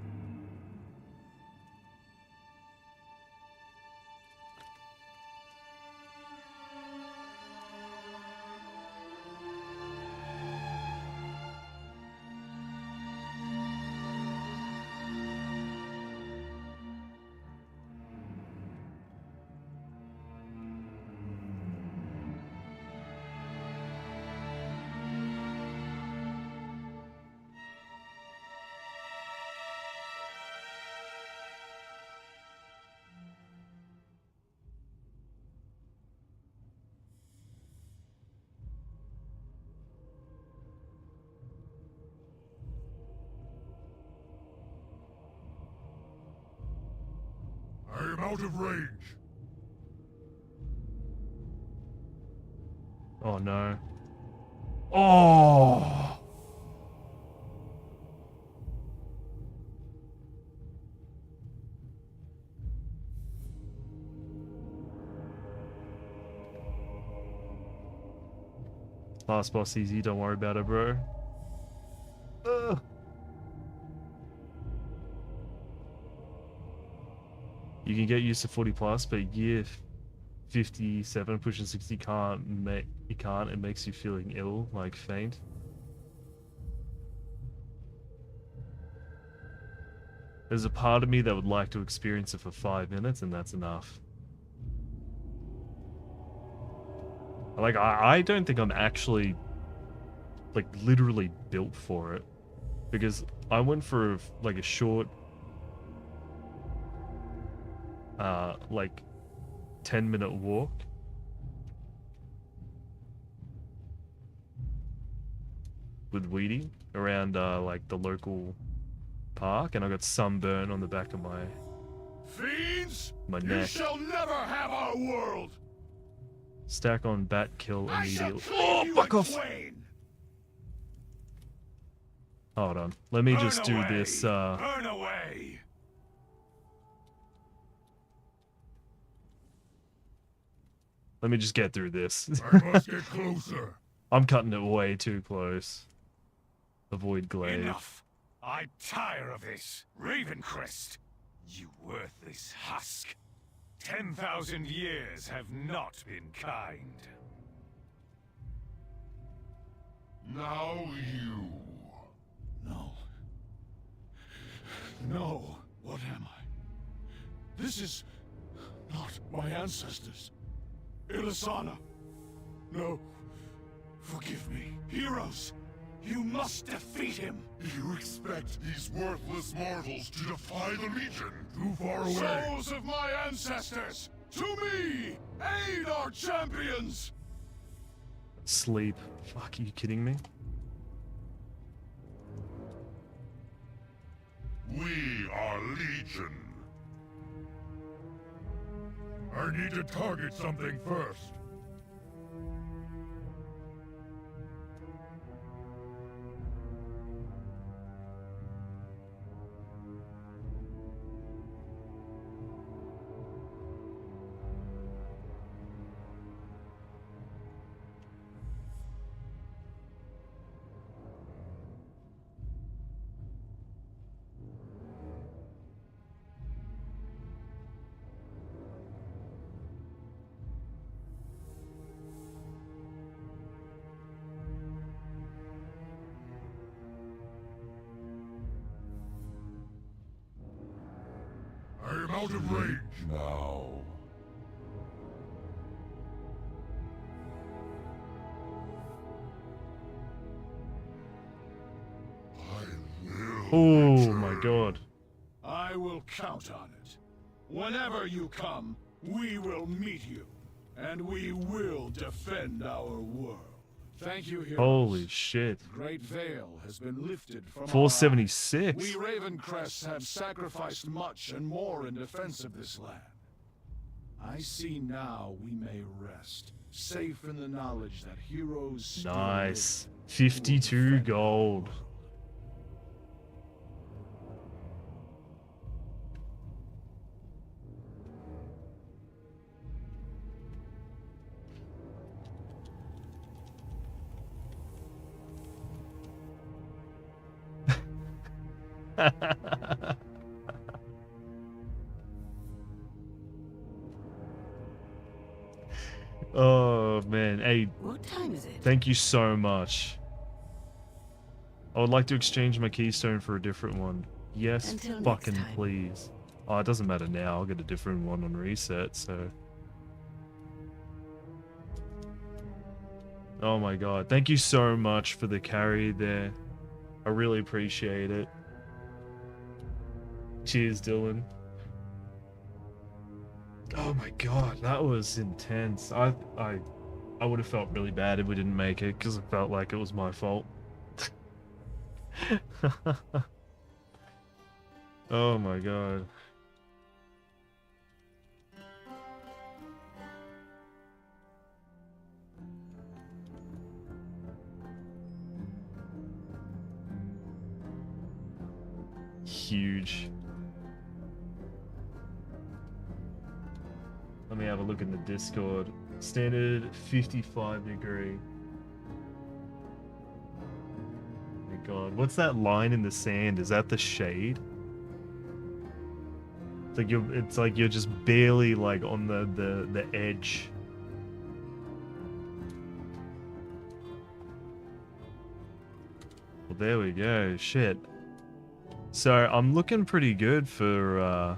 I am out of range. Oh no. Oh! Last boss easy, don't worry about it, bro. Ugh. You can get used to 40 plus, but year 57 pushing 60 you can't. It makes you feeling ill, like faint. There's a part of me that would like to experience it for 5 minutes, and that's enough. Like I don't think I'm actually like literally built for it. Because I went for like a short, like 10-minute walk. With Weedy around like the local park, and I got sunburn on the back of my Fiends, you neck. shall never have our world. Stack on bat kill I shall immediately. cleave Oh, you fuck in off! twain. Hold on, let me just do Burn away. this. Burn away. Let me just get through this. I must get closer. I'm cutting it way too close. Avoid glaive. Enough. I tire of this. Ravencrest, you worthless husk. 10,000 years have not been kind. Now you. No. No. What am I? This is not my ancestors. Ilisana. No. Forgive me. Heroes, you must defeat him. You expect these worthless mortals to defy the Legion? Too far away. Souls of my ancestors, to me! Aid our champions! Sleep. Fuck, are you kidding me? We are Legion. I need to target something first. I am out of range now. Oh my god. I will count on it. Whenever you come, we will meet you, and we will defend our world. Thank you, heroes. Holy shit. The Great Veil has been lifted from 476. We Ravencrests have sacrificed much and more in defense of this land. I see now we may rest, safe in the knowledge that heroes still Nice. live. 52 gold. Oh man, hey, What time is it? thank you so much. I would like to exchange my keystone for a different one. Yes, Until next fucking time. please. Oh, it doesn't matter now. I'll get a different one on reset, so. Oh my god. Thank you so much for the carry there. I really appreciate it. Cheers, Dylan. Oh my god, that was intense. I would have felt really bad if we didn't make it, because it felt like it was my fault. Oh my god. Huge. Let me have a look in the Discord. Standard 55 degree. Oh my god. What's that line in the sand? Is that the shade? It's like you're just barely like on the edge. Well, there we go. Shit. So I'm looking pretty good for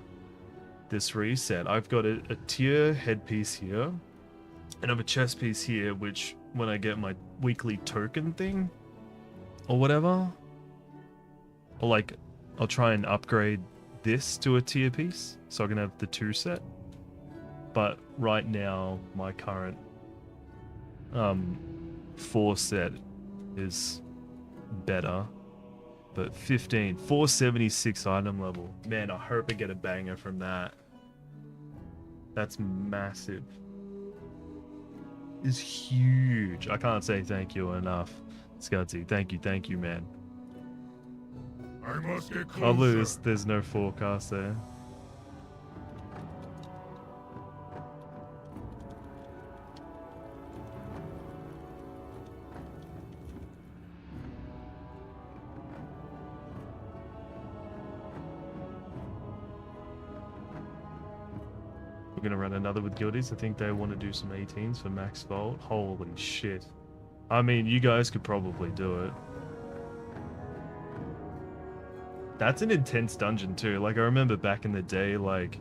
this reset. I've got a tier headpiece here, and I have a chest piece here, which when I get my weekly token thing or whatever, Or like, I'll try and upgrade this to a tier piece so I can have the 2 set. But right now, my current 4 set is better. But 15, 476 item level. Man, I hope I get a banger from that. That's massive. It's huge. I can't say thank you enough, Scuzzy. Thank you, man. I must get I'll closer. lose. There's no forecast there. We're gonna run another with guildies. I think they want to do some 18s for max vault. Holy shit. I mean, you guys could probably do it. That's an intense dungeon too. Like, I remember back in the day, like...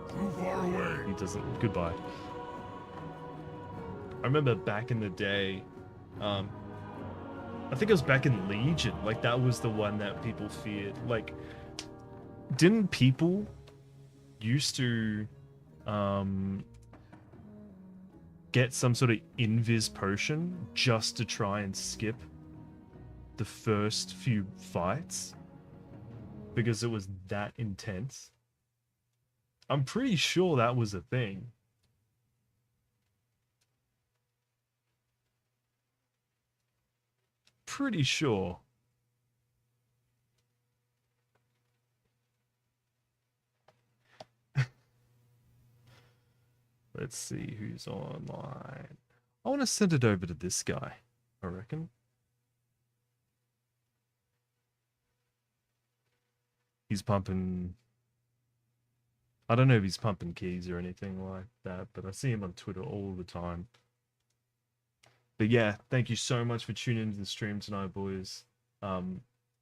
Too far away. He doesn't... Goodbye. I remember back in the day, I think it was back in Legion. Like, that was the one that people feared. Like, didn't people used to get some sort of invis potion just to try and skip the first few fights because it was that intense? I'm pretty sure that was a thing. Pretty sure. Let's see who's online. I want to send it over to this guy, I reckon. He's pumping... I don't know if he's pumping keys or anything like that, but I see him on Twitter all the time. But yeah, thank you so much for tuning into the stream tonight, boys.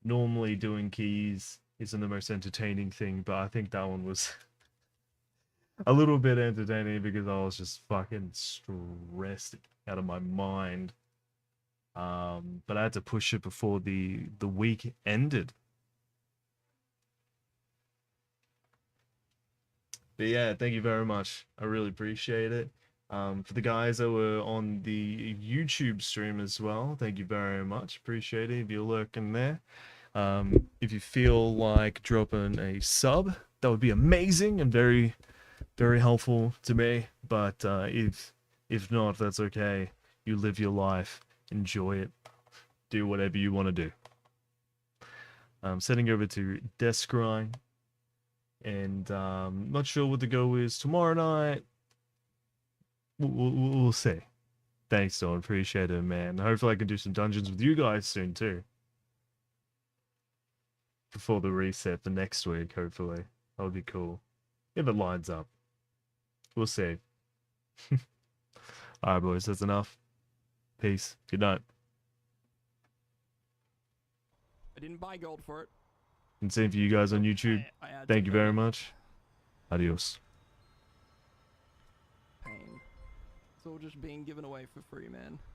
Normally doing keys isn't the most entertaining thing, but I think that one was a little bit entertaining because I was just fucking stressed out of my mind. But I had to push it before the week ended. But yeah, thank you very much. I really appreciate it. For the guys that were on the YouTube stream as well, thank you very much. Appreciate it if you're lurking there. If you feel like dropping a sub, that would be amazing and very, very helpful to me. But if not, that's okay. You live your life, enjoy it, do whatever you want to do. I'm sending over to Desk Grind. And not sure what the go is tomorrow night. We'll see. Thanks, Don. Appreciate it, man. Hopefully I can do some dungeons with you guys soon, too. Before the reset for next week, hopefully. That would be cool. If it lines up. We'll see. Alright, boys. That's enough. Peace. Good night. I didn't buy gold for it. And same for you guys on YouTube. Thank you very much. Adios. Pain. It's all just being given away for free, man.